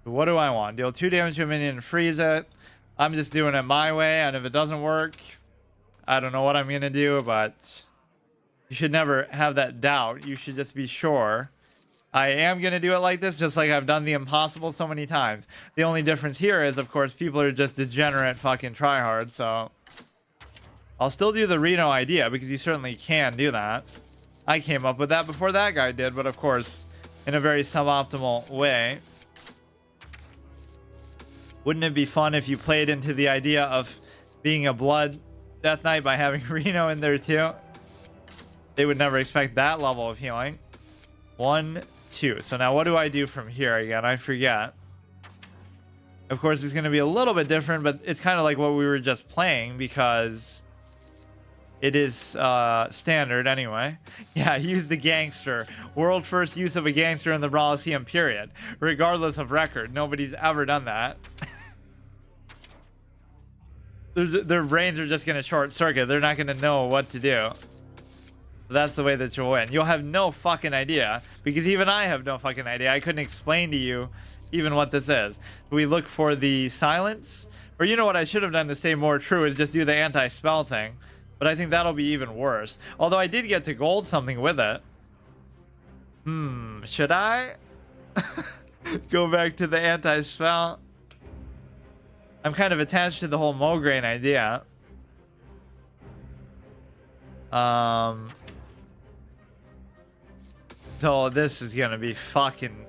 What do I want? Deal 2 damage to a minion and freeze it. I'm just doing it my way, and if it doesn't work, I don't know what I'm gonna do, but you should never have that doubt. You should just be sure. I am gonna do it like this, just like I've done the impossible so many times. The only difference here is, of course, people are just degenerate fucking tryhards, so I'll still do the Reno idea, because you certainly can do that. I came up with that before that guy did, but of course, in a very suboptimal way. Wouldn't it be fun if you played into the idea of being a blood Death Knight by having Reno in there too? They would never expect that level of healing. 1, 2. So now what do I do from here again? I forget. Of course, it's going to be a little bit different, but it's kind of like what we were just playing because it is standard anyway. Yeah, use the gangster. World first use of a gangster in the Brawliseum period. Regardless of record. Nobody's ever done that. Their brains are just going to short circuit. They're not going to know what to do. That's the way that you'll win. You'll have no fucking idea, because even I have no fucking idea. I couldn't explain to you even what this is. We look for the silence, or you know what I should have done to stay more true is just do the anti-spell thing, but I think that'll be even worse. Although I did get to gold something with it. Should I go back to the anti-spell? I'm kind of attached to the whole Mograine idea. So this is gonna be fucking...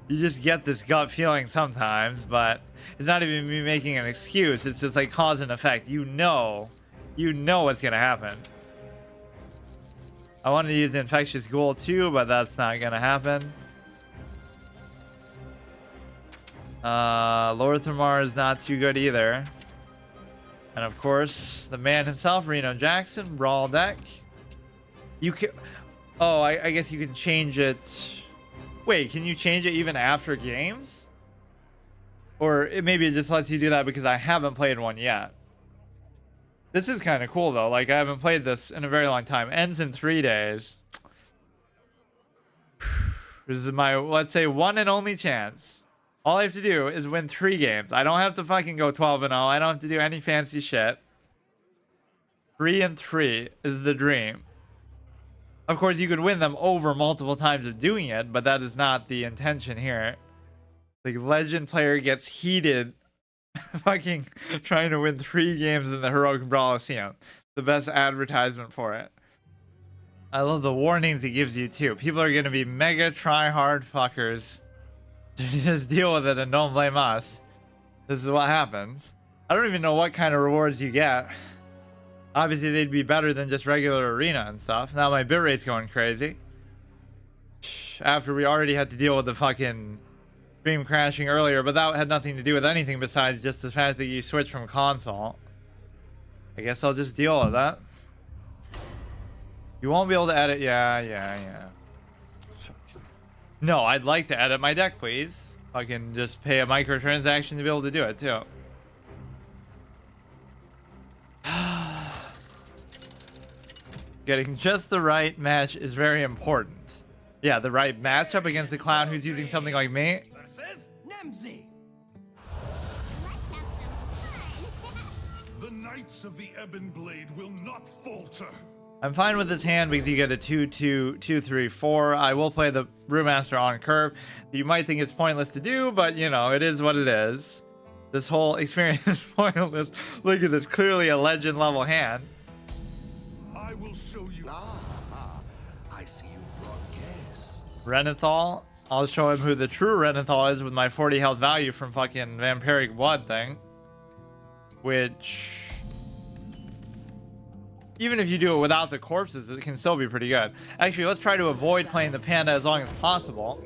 You just get this gut feeling sometimes, but it's not even me making an excuse. It's just like cause and effect. You know what's gonna happen. I wanted to use the infectious ghoul too, but that's not gonna happen. Lord Thermar is not too good either. And of course, the man himself, Reno Jackson, Brawl deck. You can... Oh, I guess you can change it... Wait, can you change it even after games? Or maybe it just lets you do that because I haven't played one yet. This is kind of cool though. Like, I haven't played this in a very long time. Ends in 3 days. This is my, let's say, one and only chance. All I have to do is win 3 games. I don't have to fucking go 12-0. I don't have to do any fancy shit. 3-3 is the dream. Of course, you could win them over multiple times of doing it, but that is not the intention here. Like, legend player gets heated fucking trying to win 3 games in the Heroic Brawliseum. The best advertisement for it. I love the warnings it gives you too. People are going to be mega try-hard fuckers. Just deal with it and don't blame us. This is what happens. I don't even know what kind of rewards you get. Obviously, they'd be better than just regular arena and stuff. Now my bitrate's going crazy. After we already had to deal with the fucking stream crashing earlier, but that had nothing to do with anything besides just the fact that you switched from console. I guess I'll just deal with that. You won't be able to edit. Yeah. No, I'd like to edit my deck, please. Fucking just pay a microtransaction to be able to do it, too. Getting just the right match is very important. Yeah, the right matchup against a clown who's using something like me. The Knights of the Ebon Blade will not falter. I'm fine with this hand because you get a 2-2-2-3-4. I will play the Brewmaster on curve. You might think it's pointless to do, but you know, it is what it is. This whole experience is pointless. Look at this, clearly a legend level hand. I will show you. I see you've brought guests. Renethal. I'll show him who the true Renethal is with my 40 health value from fucking Vampiric Blood thing. Which... even if you do it without the corpses, it can still be pretty good. Actually, let's try to avoid playing the panda as long as possible.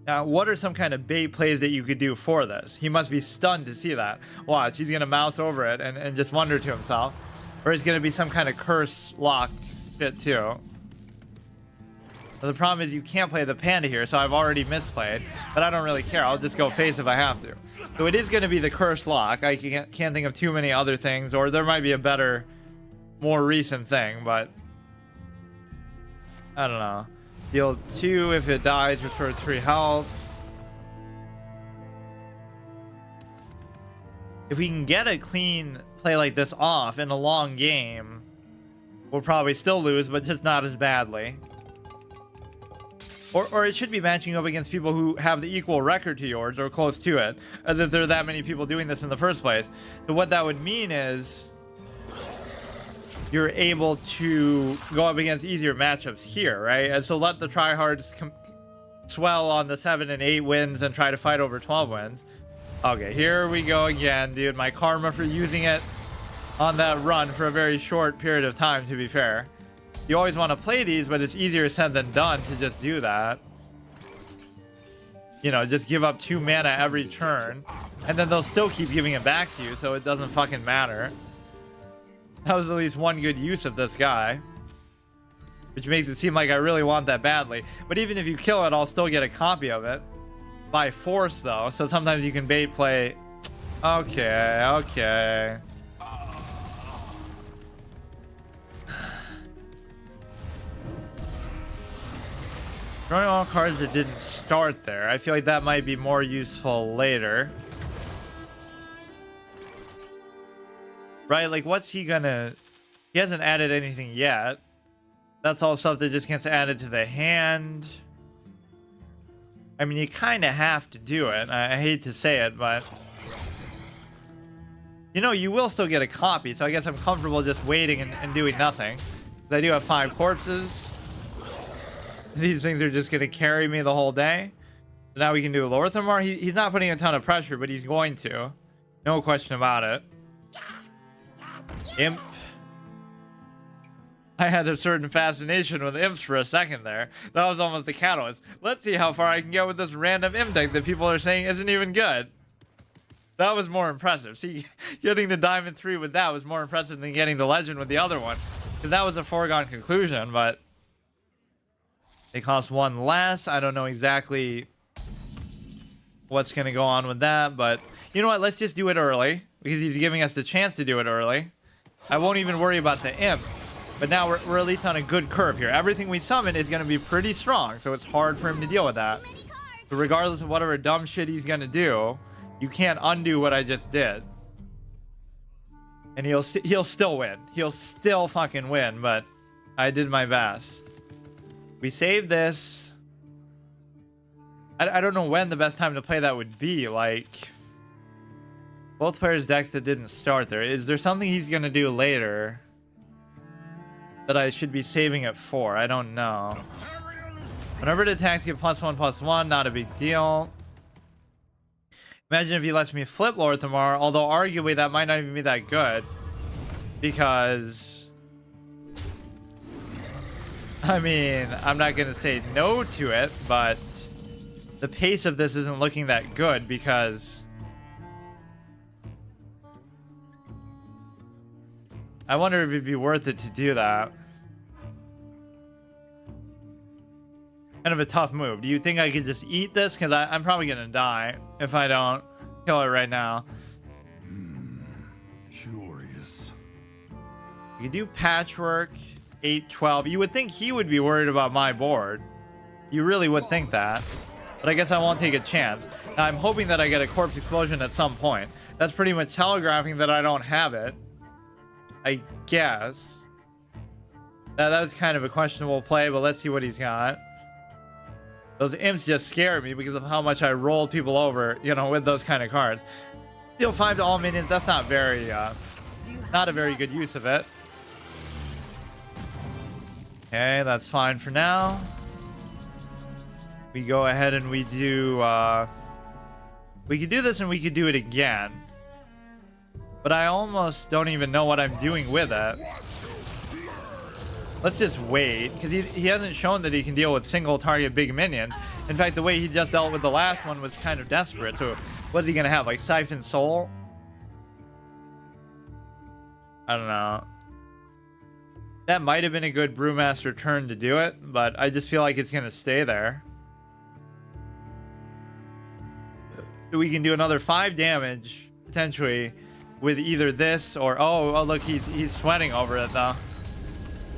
Now, what are some kind of bait plays that you could do for this? He must be stunned to see that. Watch, he's going to mouse over it and just wonder to himself. Or it's going to be some kind of curse lock shit too. But the problem is you can't play the panda here, so I've already misplayed. But I don't really care. I'll just go face if I have to. So it is going to be the curse lock. I can't think of too many other things. Or there might be a better, more recent thing. But I don't know. Deal 2 if it dies, restore 3 health. If we can get a clean play like this off in a long game, we'll probably still lose, but just not as badly. Or it should be matching up against people who have the equal record to yours or close to it, as if there are that many people doing this in the first place. So what that would mean is you're able to go up against easier matchups here, right? And so let the tryhards swell on the 7 and 8 wins and try to fight over 12 wins. Okay, here we go again, dude. My karma for using it on that run for a very short period of time, to be fair. You always want to play these, but it's easier said than done to just do that. You know, just give up 2 mana every turn, and then they'll still keep giving it back to you, so it doesn't fucking matter. That was at least one good use of this guy, which makes it seem like I really want that badly. But even if you kill it, I'll still get a copy of it. By force, though, so sometimes you can bait play. Okay, okay. Drawing all cards that didn't start there. I feel like that might be more useful later. Right, like what's he gonna... He hasn't added anything yet. That's all stuff that just gets added to the hand. I mean, you kind of have to do it. I hate to say it, but... You know, you will still get a copy, so I guess I'm comfortable just waiting and doing nothing. 'Cause I do have 5 corpses. These things are just going to carry me the whole day. So now we can do Lorthamar. He's not putting a ton of pressure, but he's going to. No question about it. Imp. I had a certain fascination with imps for a second there. That was almost the catalyst. Let's see how far I can get with this random imp deck that people are saying isn't even good. That was more impressive. See, getting the Diamond 3 with that was more impressive than getting the Legend with the other one. Because that was a foregone conclusion, but... They cost 1 less. I don't know exactly what's going to go on with that, but... You know what? Let's just do it early. Because he's giving us the chance to do it early. I won't even worry about the imp. But now we're at least on a good curve here. Everything we summon is going to be pretty strong, so it's hard for him to deal with that. But regardless of whatever dumb shit he's going to do, you can't undo what I just did. And he'll still win. He'll still fucking win, but I did my best. We saved this. I don't know when the best time to play that would be. Like, both players' decks that didn't start there. Is there something he's going to do later that I should be saving it for? I don't know. Whenever the attacks get +1/+1, not a big deal. Imagine if he lets me flip Lorthamar, although arguably that might not even be that good. Because... I mean, I'm not going to say no to it, but the pace of this isn't looking that good because... I wonder if it'd be worth it to do that. Kind of a tough move. Do you think I could just eat this? Because I'm probably going to die if I don't kill it right now. Curious. You could do Patchwork, 8-12. You would think he would be worried about my board. You really would think that. But I guess I won't take a chance. Now, I'm hoping that I get a Corpse Explosion at some point. That's pretty much telegraphing that I don't have it. I guess. That was kind of a questionable play, but let's see what he's got. Those imps just scare me because of how much I rolled people over, you know, with those kind of cards. Deal 5 to all minions, that's not very, not a very good use of it. Okay, that's fine for now. We go ahead and we do, we could do this and we could do it again. But I almost don't even know what I'm doing with it. Let's just wait, because he hasn't shown that he can deal with single target big minions. In fact, the way he just dealt with the last one was kind of desperate. So what's he going to have, like Siphon Soul? I don't know. That might have been a good Brewmaster turn to do it, but I just feel like it's going to stay there. So we can do another 5 damage, potentially, with either this or... Oh, look, he's sweating over it, though.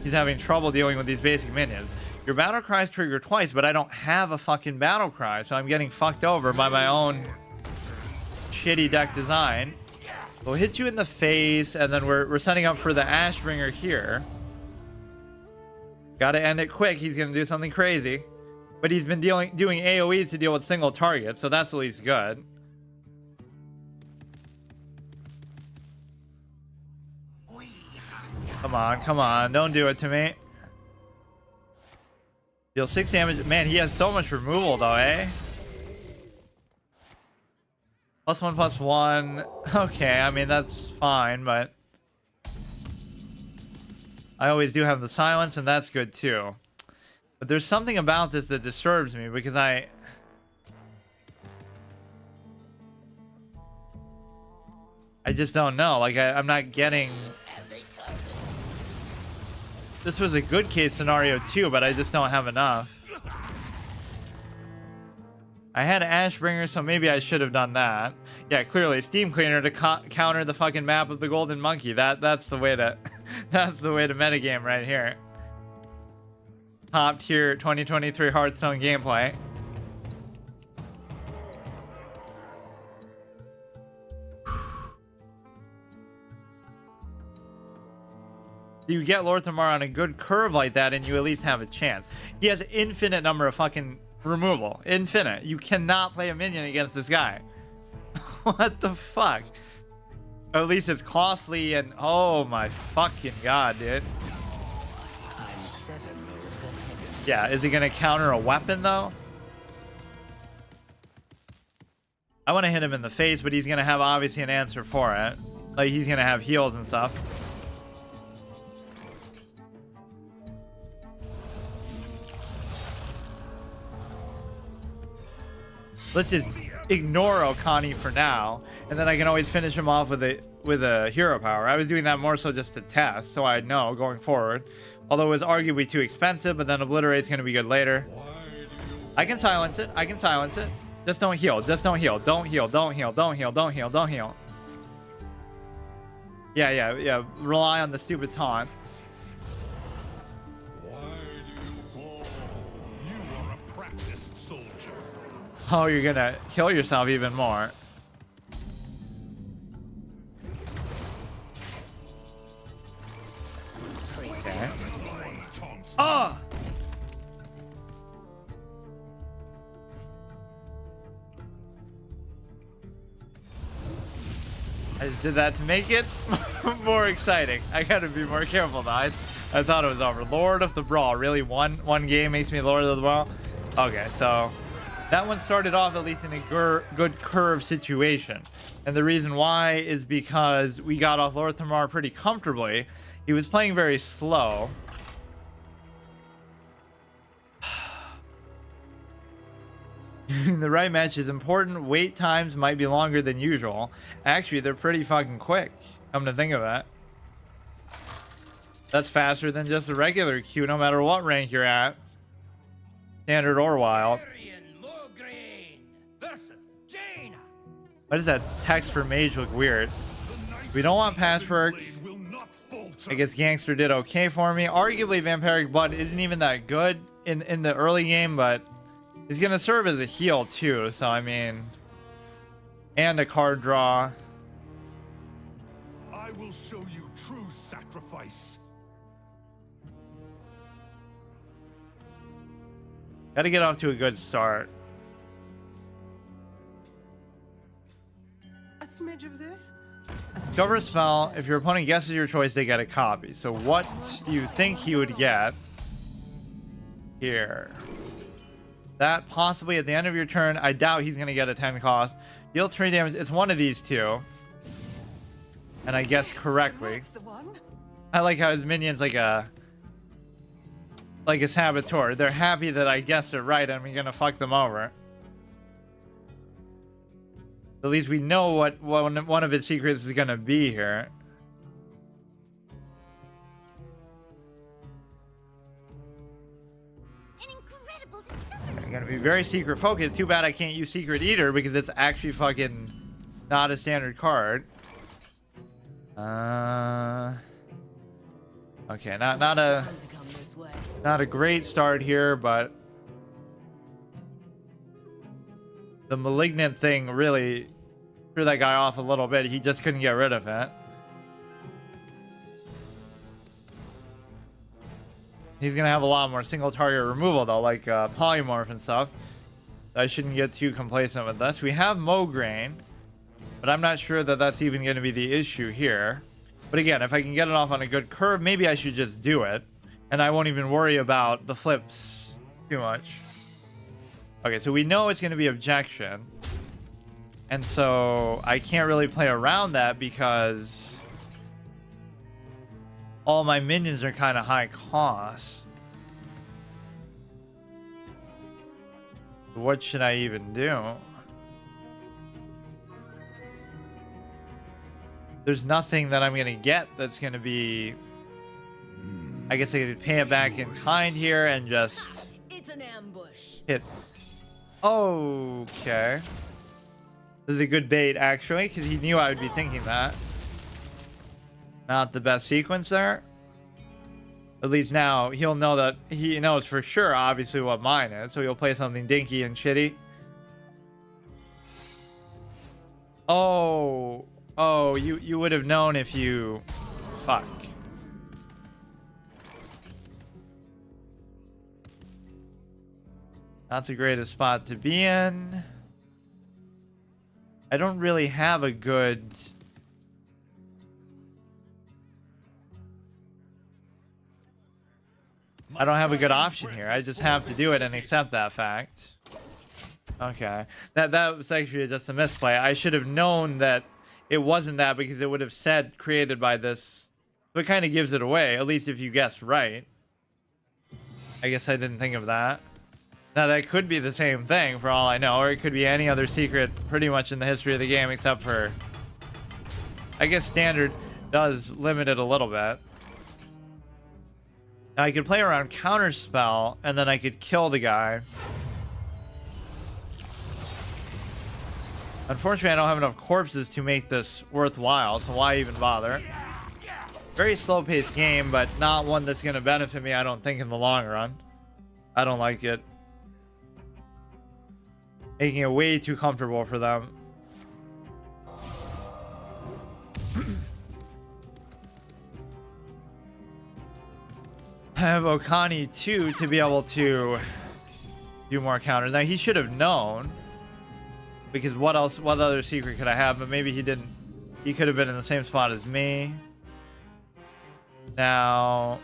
He's having trouble dealing with these basic minions. Your battle cries trigger twice, but I don't have a fucking battle cry, so I'm getting fucked over by my own shitty deck design. We'll hit you in the face, and then we're setting up for the Ashbringer here. Gotta end it quick. He's gonna do something crazy. But he's been doing AoEs to deal with single targets, so that's at least good. Come on, don't do it to me. Deal 6 damage. Man, he has so much removal though, eh? +1/+1. Okay, I mean, that's fine, but I always do have the silence, and that's good too. But there's something about this that disturbs me because I just don't know. Like, I'm not getting... This was a good case scenario too, but I just don't have enough. I had Ashbringer, so maybe I should have done that. Yeah, clearly Steam Cleaner to counter the fucking map of the Golden Monkey. That's the way to that's the way to metagame right here. Top tier 2023 Hearthstone gameplay. You get Lorthamar on a good curve like that, and you at least have a chance. He has an infinite number of fucking removal. Infinite. You cannot play a minion against this guy. What the fuck? At least it's costly, and oh my fucking god, dude. Yeah, is he gonna counter a weapon though? I want to hit him in the face, but he's gonna have obviously an answer for it. Like, he's gonna have heals and stuff. Let's just ignore Okani for now, and then I can always finish him off with a hero power. I was doing that more so just to test, so I'd know going forward. Although it was arguably too expensive, but then Obliterate's going to be good later. I can silence it. I can silence it. Just don't heal. Just don't heal. Don't heal. Don't heal. Don't heal. Don't heal. Don't heal. Yeah. Rely on the stupid taunt. Oh, you're gonna kill yourself even more. Okay. Oh! I just did that to make it more exciting. I gotta be more careful now. I thought it was over. Lord of the Brawl. Really? One game makes me Lord of the Brawl? Okay, so... that one started off at least in a good curve situation. And the reason why is because we got off Lorthamar pretty comfortably. He was playing very slow. The right match is important. Wait times might be longer than usual. Actually, they're pretty fucking quick. Come to think of that. That's faster than just a regular queue, no matter what rank you're at. Standard or wild. Why does that text for mage look weird? We don't want patchwork. I guess Gangster did okay for me. Arguably Vampiric Blood isn't even that good in the early game, but he's gonna serve as a heal too, so I mean, and a card draw. I will show you true sacrifice. Gotta get off to a good start. A smidge of this. Cover a spell. If your opponent guesses your choice, they get a copy. So what do you think he would get here? That possibly at the end of your turn. I doubt he's going to get a 10 cost. Deal 3 damage. It's one of these two. And I guess correctly. That's the one. I like how his minion's like a saboteur. They're happy that I guessed it right and I'm going to fuck them over. At least we know what one of his secrets is going to be here. An incredible discovery. I'm going to be very secret focused. Too bad I can't use Secret Eater because it's actually fucking not a standard card. Okay, not a this way. Not a great start here, but the malignant thing really threw that guy off a little bit. He just couldn't get rid of it. He's gonna have a lot more single target removal though, like polymorph and stuff. I shouldn't get too complacent with this. We have Mograine, but I'm not sure that that's even going to be the issue here. But again, if I can get it off on a good curve, maybe I should just do it, and I won't even worry about the flips too much. Okay, so we know it's going to be objection, and so I can't really play around that because all my minions are kind of high cost. What should I even do? There's nothing that I'm gonna get that's gonna be... I guess I could pay it back in kind here and just It's an ambush. hit. Okay. This is a good bait actually, because he knew I would be thinking that. Not the best sequence there. At least now he'll know that he knows for sure, obviously, what mine is. So he'll play something dinky and shitty. Oh, you would have known if you... Fuck. Not the greatest spot to be in. I don't really have a good... I don't have a good option here. I just have to do it and accept that fact. Okay. That was actually just a misplay. I should have known that it wasn't that because it would have said created by this. So it kind of gives it away, at least if you guessed right. I guess I didn't think of that. Now that could be the same thing for all I know, or it could be any other secret pretty much in the history of the game except for... I guess standard does limit it a little bit. Now I could play around counterspell, and then I could kill the guy. Unfortunately, I don't have enough corpses to make this worthwhile, so why even bother? Very slow-paced game, but not one that's going to benefit me, I don't think, in the long run. I don't like it. Making it way too comfortable for them. I have Okani too to be able to do more counters. Now he should have known, because what other secret could I have? But maybe he didn't. He could have been in the same spot as me. Now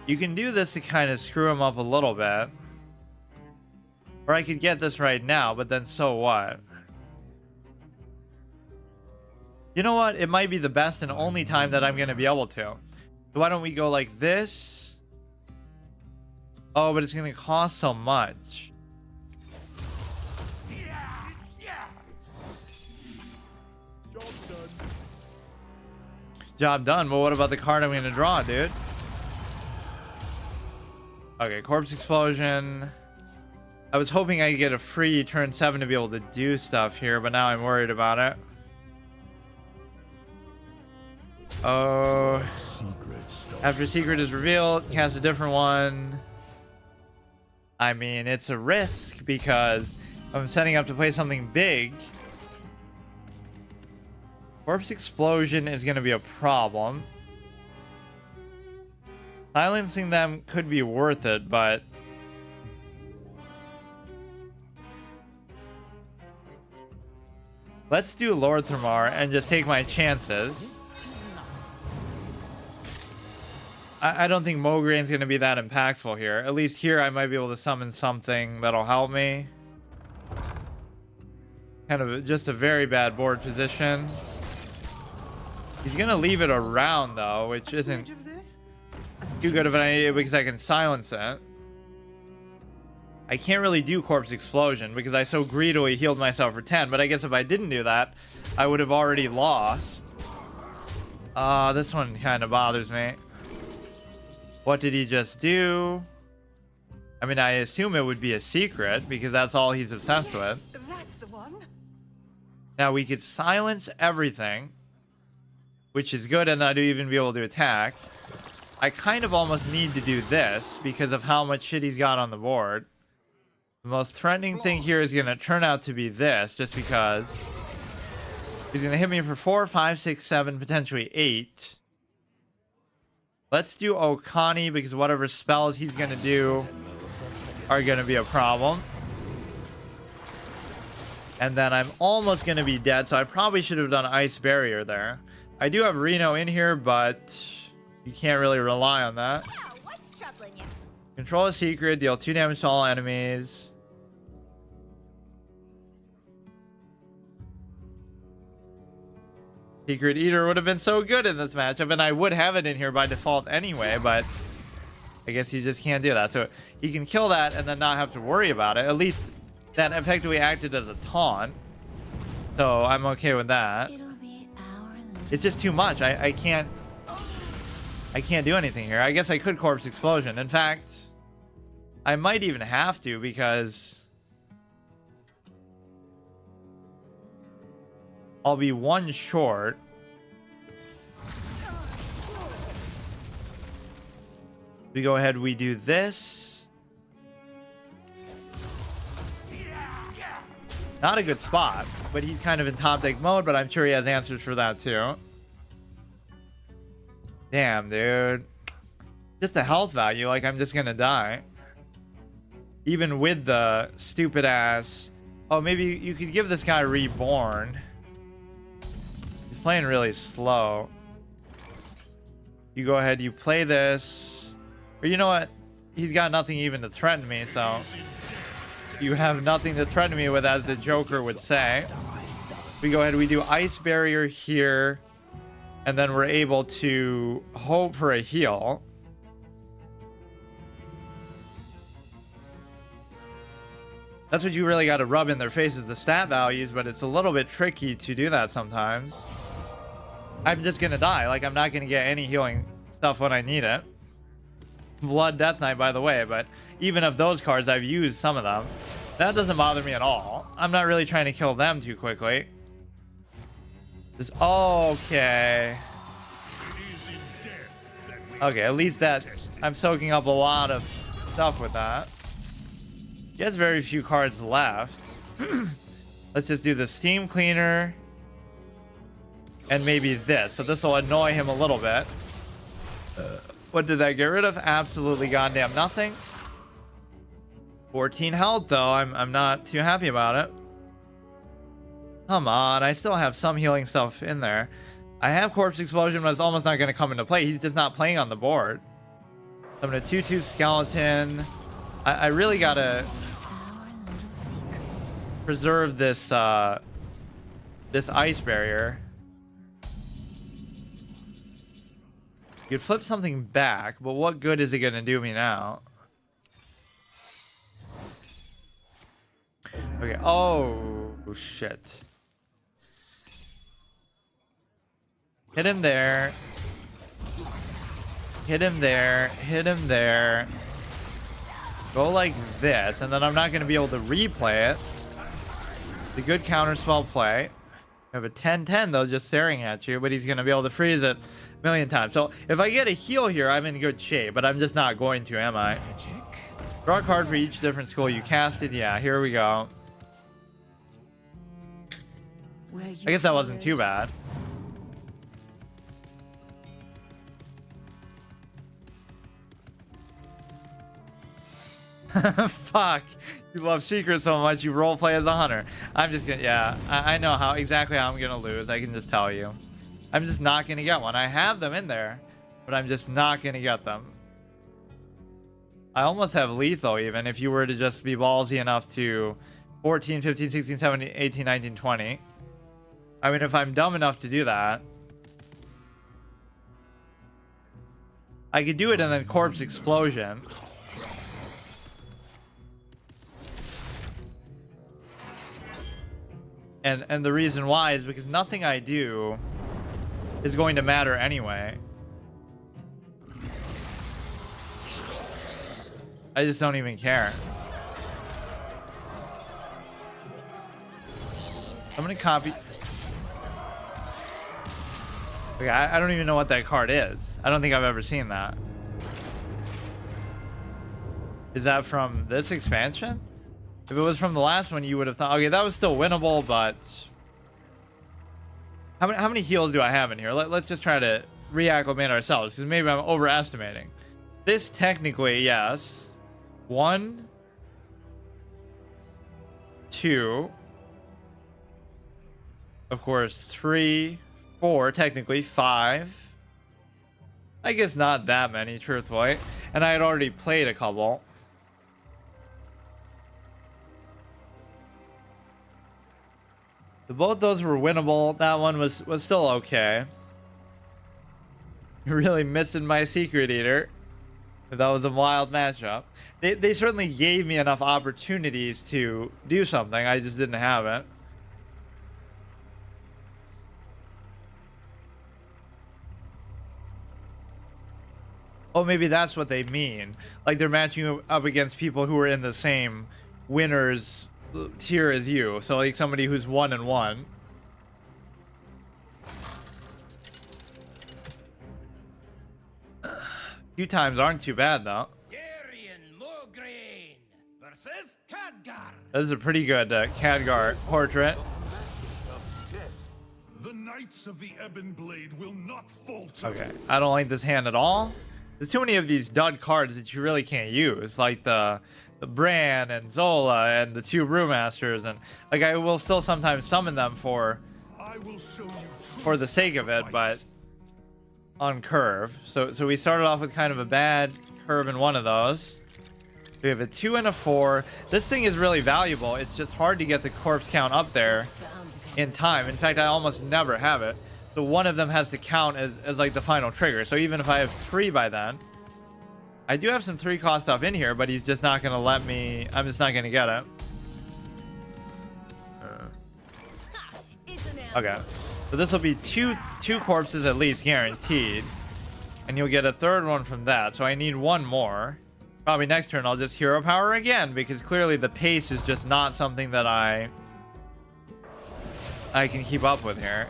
you can do this to kind of screw him up a little bit, or I could get this right now, but then so what? You know what? It might be the best and only time that I'm going to be able to. So why don't we go like this? Oh, but it's going to cost so much. Job done. Well, what about the card I'm going to draw, dude? Okay, Corpse Explosion. I was hoping I could get a free turn 7 to be able to do stuff here, but now I'm worried about it. Oh, after secret is revealed, cast a different one. I mean, it's a risk because I'm setting up to play something big. Corpse Explosion is going to be a problem. Silencing them could be worth it, but let's do Lord Thermar and just take my chances. I don't think Mograine's going to be that impactful here. At least here I might be able to summon something that'll help me. Kind of just a very bad board position. He's going to leave it around though, which isn't too good of an idea because I can silence it. I can't really do Corpse Explosion because I so greedily healed myself for 10, but I guess if I didn't do that, I would have already lost. This one kind of bothers me. What did he just do? I mean, I assume it would be a secret because that's all he's obsessed with. That's the one. Now we could silence everything. which is good, and I do even be able to attack. I kind of almost need to do this because of how much shit he's got on the board. The most threatening thing here is going to turn out to be this, just because he's going to hit me for 4, 5, 6, 7, potentially 8. Let's do Okani because whatever spells he's going to do are going to be a problem. And then I'm almost going to be dead, so I probably should have done Ice Barrier there. I do have Reno in here, but you can't really rely on that. Now, what's troubling you? Control a secret, deal 2 damage to all enemies. Secret Eater would have been so good in this matchup, and I would have it in here by default anyway, but I guess you just can't do that. So he can kill that and then not have to worry about it. At least that effectively acted as a taunt. So I'm okay with that. It'll be our It's just too much. I can't do anything here. I guess I could Corpse Explosion. In fact, I might even have to because I'll be 1 short. We go ahead, we do this. Not a good spot, but he's kind of in top deck mode, but I'm sure he has answers for that too. Damn, dude. Just the health value, like I'm just gonna die. Even with the stupid ass... Oh, maybe you could give this guy Reborn. He's playing really slow. You go ahead, you play this. Or you know what? He's got nothing even to threaten me, so... You have nothing to threaten me with, as the Joker would say. We go ahead, we do Ice Barrier here. And then we're able to hope for a heal. That's what you really got to rub in their faces, the stat values, but it's a little bit tricky to do that sometimes. I'm just going to die. Like, I'm not going to get any healing stuff when I need it. Blood Death Knight, by the way, but even of those cards, I've used some of them. That doesn't bother me at all. I'm not really trying to kill them too quickly. Just, okay. Okay, at least that I'm soaking up a lot of stuff with that. He has very few cards left. Let's just do the Steam Cleaner. And maybe this. So this will annoy him a little bit. What did that get rid of? Absolutely goddamn nothing. 14 health though. I'm not too happy about it. Come on, I still have some healing stuff in there. I have Corpse Explosion, but it's almost not going to come into play. He's just not playing on the board. I'm going to 2/2 Skeleton. I really got to preserve this this Ice Barrier. You could flip something back, but what good is it going to do me now? Okay, oh shit. Hit him there. Hit him there. Hit him there. Go like this, and then I'm not going to be able to replay it. It's a good counterspell play. I have a 10-10 though, just staring at you, but he's going to be able to freeze it a million times. So if I get a heal here, I'm in good shape, but I'm just not going to, am I? Draw a card for each different school you casted. Yeah, here we go. I guess that wasn't too bad. Fuck. You love secrets so much, you roleplay as a hunter. I'm just gonna, yeah, I know exactly how I'm gonna lose. I can just tell you. I'm just not gonna get one. I have them in there, but I'm just not gonna get them. I almost have lethal even if you were to just be ballsy enough to 14, 15, 16, 17, 18, 19, 20. I mean, if I'm dumb enough to do that, I could do it and then Corpse Explosion. And the reason why is because nothing I do is going to matter anyway. I just don't even care. I'm gonna copy. Okay, I don't even know what that card is. I don't think I've ever seen that. Is that from this expansion? If it was from the last one, you would have thought, okay, that was still winnable, but how many heals do I have in here? Let's just try to reacclimate ourselves, because maybe I'm overestimating. This technically, yes. 1, 2, of course, 3, 4, technically 5. I guess not that many, truthfully. And I had already played a couple. So both those were winnable. That one was still okay. Really missing my Secret Eater. That was a wild matchup. They certainly gave me enough opportunities to do something. I just didn't have it. Oh, maybe that's what they mean. Like they're matching up against people who are in the same winners tier as you. So like somebody who's 1 and 1. Few times aren't too bad though. This is a pretty good Khadgar portrait. The Knights of the Ebon Blade will not falter. Okay, I don't like this hand at all. There's too many of these dud cards that you really can't use, like the Bran and Zola and the 2 Brewmasters, and like I will still sometimes summon them for the sake of it, but on curve. So we started off with kind of a bad curve in one of those. We have a 2 and a 4. This thing is really valuable. It's just hard to get the corpse count up there in time. In fact, I almost never have it. So one of them has to count as like the final trigger. So even if I have 3 by then, I do have some 3 cost stuff in here, but he's just not going to let me. I'm just not going to get it. Okay. So this will be two corpses at least guaranteed. And you'll get a 3rd one from that. So I need 1 more. Probably next turn I'll just hero power again, because clearly the pace is just not something that I can keep up with here.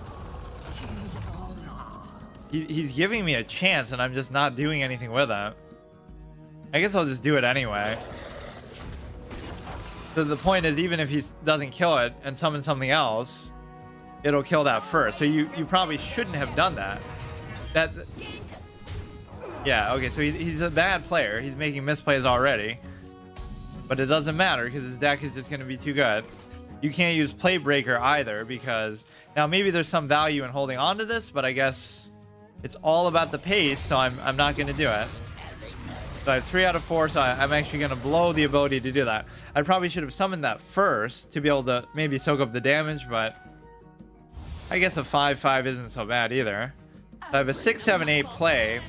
He's giving me a chance and I'm just not doing anything with it. I guess I'll just do it anyway. So the point is, even if he doesn't kill it and summon something else, it'll kill that first. So you probably shouldn't have done that. Yeah, okay, so he's a bad player. He's making misplays already. But it doesn't matter because his deck is just going to be too good. You can't use Play Breaker either because... Now, maybe there's some value in holding on to this, but I guess it's all about the pace, so I'm not going to do it. So I have 3 out of 4, so I'm actually going to blow the ability to do that. I probably should have summoned that first to be able to maybe soak up the damage, but I guess a 5/5 isn't so bad either. So I have a 6, 7, 8 play,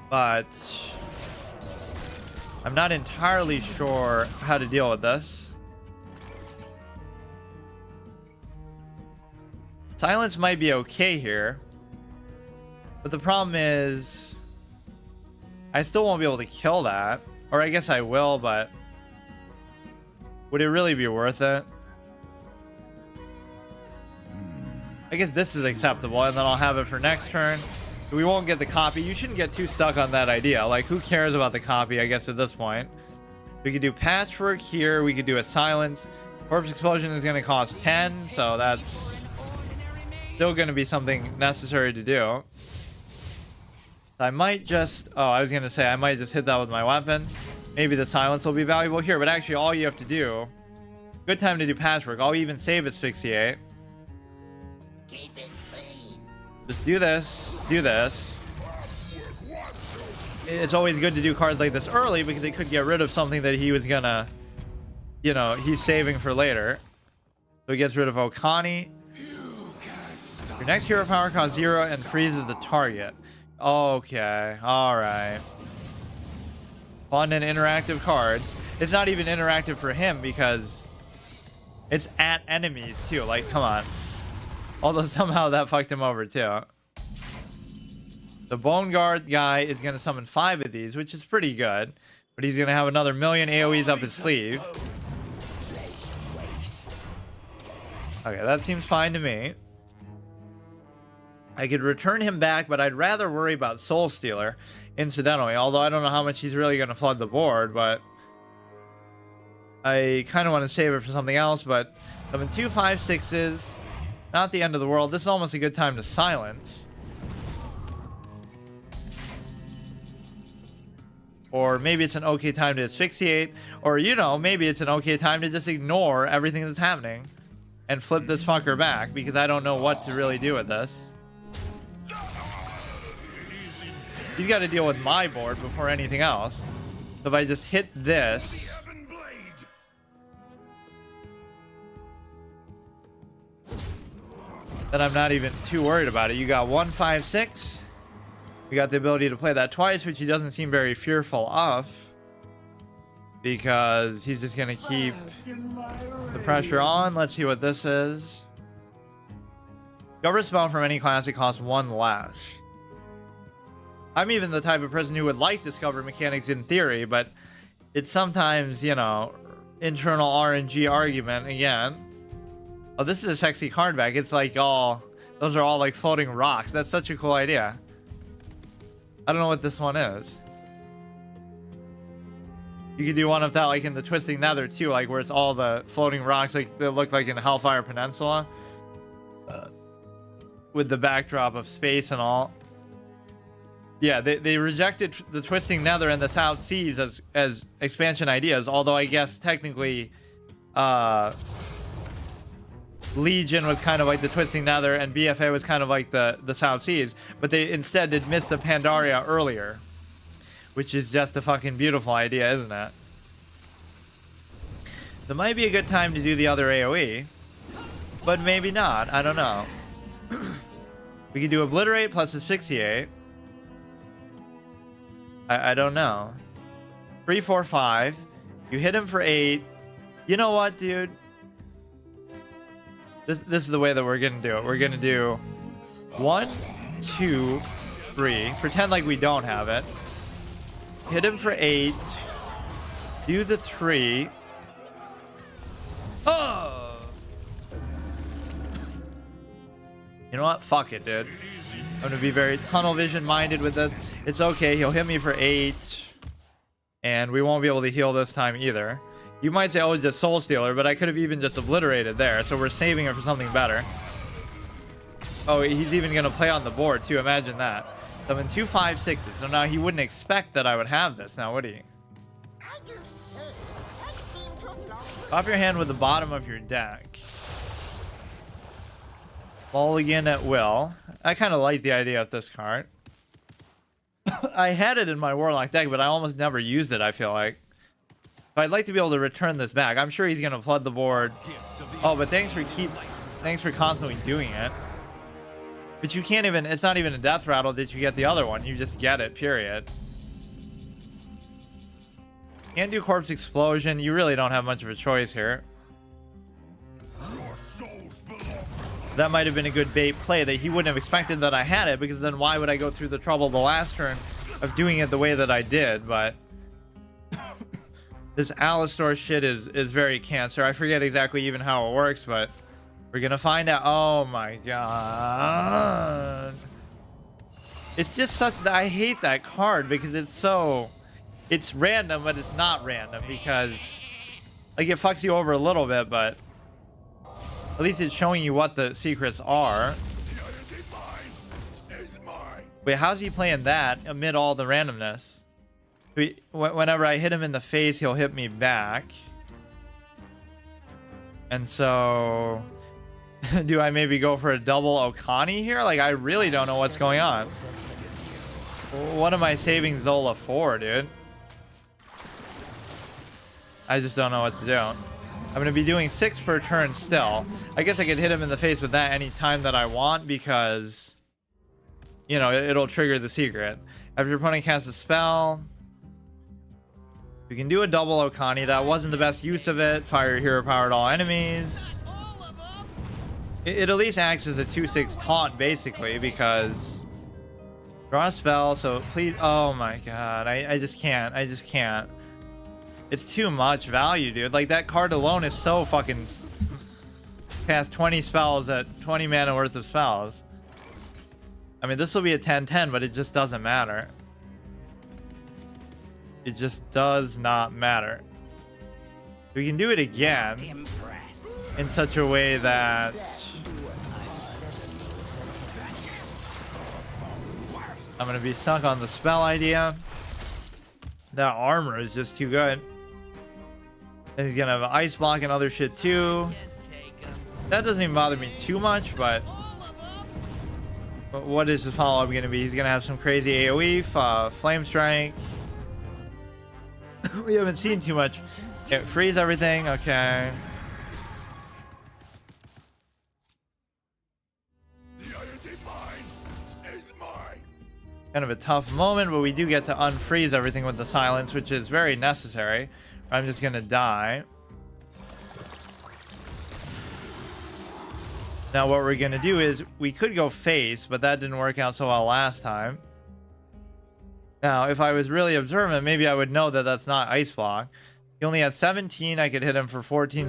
but I'm not entirely sure how to deal with this. Silence might be okay here, but the problem is I still won't be able to kill that. Or I guess I will, but would it really be worth it? I guess this is acceptable, and then I'll have it for next turn. We won't get the copy. You shouldn't get too stuck on that idea. Like, who cares about the copy, I guess, at this point. We could do Patchwork here. We could do a Silence. Corpse Explosion is going to cost 10, so that's still going to be something necessary to do. I might just... Oh, I was going to say, I might just hit that with my weapon. Maybe the Silence will be valuable here, but actually all you have to do... Good time to do Patchwork. I'll even save Asphyxiate. Just do this. Do this. It's always good to do cards like this early because it could get rid of something that he was gonna... You know, he's saving for later. So he gets rid of Okani. Your next hero power costs 0 and freezes the target. Okay, alright. Fun and interactive cards. It's not even interactive for him because it's at enemies too. Like, come on. Although somehow that fucked him over too. The Bone Guard guy is going to summon 5 of these, which is pretty good. But he's going to have another million AoEs up his sleeve. Okay, that seems fine to me. I could return him back, but I'd rather worry about Soul Stealer, incidentally. Although I don't know how much he's really going to flood the board, but I kind of want to save it for something else. But I'm in 2 5/6s. Not the end of the world. This is almost a good time to silence. Or maybe it's an okay time to asphyxiate. Or, you know, maybe it's an okay time to just ignore everything that's happening and flip this fucker back, because I don't know what to really do with this. He's got to deal with my board before anything else. So if I just hit this, then I'm not even too worried about it. You got 1 5 6. We got the ability to play that twice, which he doesn't seem very fearful of, because he's just gonna keep the pressure on. Let's see what this is. Discover a spell from any class that costs 1 lash. I'm even the type of person who would like discover mechanics in theory, but it's sometimes, you know, internal RNG argument again. Oh, this is a sexy card back. It's like all, those are all like floating rocks. That's such a cool idea. I don't know what this one is. You could do one of that like in the Twisting Nether too, like where it's all the floating rocks like they look like in Hellfire Peninsula. With the backdrop of space and all. Yeah, they rejected the Twisting Nether and the South Seas as expansion ideas, although I guess technically Legion was kind of like the Twisting Nether and BFA was kind of like the South Seas, but they instead did Mist of Pandaria earlier, which is just a fucking beautiful idea, isn't it? There might be a good time to do the other AoE, but maybe not. I don't know. We could do Obliterate plus Asphyxiate. I don't know. 3 4 5. You hit him for 8. You know what, dude? This is the way that we're gonna do it. We're gonna do 1 2 3. Pretend like we don't have it. Hit him for 8. Do the 3. Oh! You know what? Fuck it, dude. I'm gonna be very tunnel vision minded with this. It's okay. He'll hit me for 8. And we won't be able to heal this time either. You might say, oh, it's just Soul Stealer, but I could have even just obliterated there. So we're saving it for something better. Oh, he's even going to play on the board, too. Imagine that. So I'm in 2 5 6s. So now he wouldn't expect that I would have this, now would he? Off your hand with the bottom of your deck. Mulligan at will. I kind of like the idea of this card. I had it in my Warlock deck, but I almost never used it, I feel like. But I'd like to be able to return this back. I'm sure he's going to flood the board. Oh, but thanks for constantly doing it. But you can't even, it's not even a death rattle that you get the other one. You just get it, period. Can't do Corpse Explosion. You really don't have much of a choice here. That might have been a good bait play that he wouldn't have expected that I had it, because then why would I go through the trouble the last turn of doing it the way that I did? But this Alistor shit is very Cancer. I forget exactly even how it works, but we're gonna find out. Oh my god. It's just such, I hate that card because it's so, it's random, but it's not random, because like it fucks you over a little bit, but at least it's showing you what the secrets are. Wait, how's he playing that amid all the randomness? Whenever I hit him in the face, he'll hit me back. And so, do I maybe go for a double Okani here? Like, I really don't know what's going on. What am I saving Zola for, dude? I just don't know what to do. I'm going to be doing 6 per turn still. I guess I could hit him in the face with that any time that I want, because, you know, it'll trigger the secret. After your opponent casts a spell, we can do a double Okani. That wasn't the best use of it. Fire your hero power at all enemies. It at least acts as a 2/6 taunt, basically, because draw a spell. So please, oh my god, I just can't. I just can't. It's too much value, dude. Like, that card alone is so fucking... Cast 20 spells at 20 mana worth of spells. I mean, this will be a 10-10, but it just doesn't matter. It just does not matter. We can do it again in such a way that I'm going to be stuck on the spell idea. That armor is just too good. And he's going to have ice block and other shit too. That doesn't even bother me too much, but what is the follow-up going to be? He's going to have some crazy AoE, flame strike. We haven't seen too much. Yeah, freeze everything. Okay. Kind of a tough moment, but we do get to unfreeze everything with the silence, which is very necessary. I'm just gonna die. Now what we're gonna do is we could go face, but that didn't work out so well last time. Now if I was really observant, maybe I would know that that's not ice block. He only has 17. I could hit him for 14.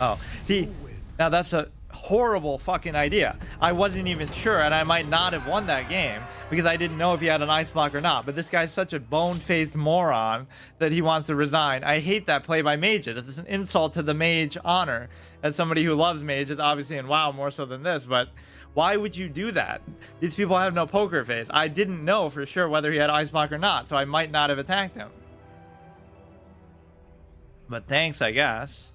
Oh, see, now that's a horrible fucking idea. I wasn't even sure, and I might not have won that game because I didn't know if he had an ice block or not. But this guy's such a bone-faced moron that he wants to resign. I hate that play by mages. It's an insult to the mage honor. As somebody who loves mages, obviously in WoW more so than this, but why would you do that? These people have no poker face. I didn't know for sure whether he had ice block or not, so I might not have attacked him. But thanks, I guess.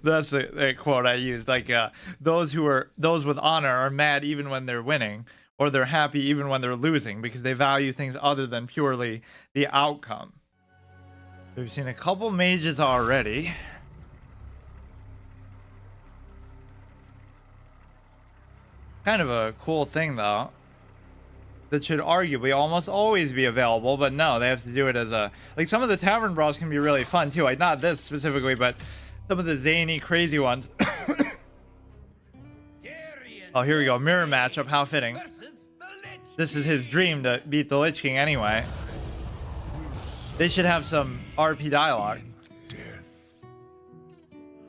That's the quote I used. Like, those with honor are mad even when they're winning, or they're happy even when they're losing, because they value things other than purely the outcome. We've seen a couple mages already. Kind of a cool thing, though. That should arguably almost always be available, but no, they have to do it as a... Like, some of the tavern brawls can be really fun, too. Like, not this specifically, but some of the zany, crazy ones. Oh, here we go. Mirror matchup. How fitting. This is his dream to beat the Lich King anyway. They should have some RP dialogue.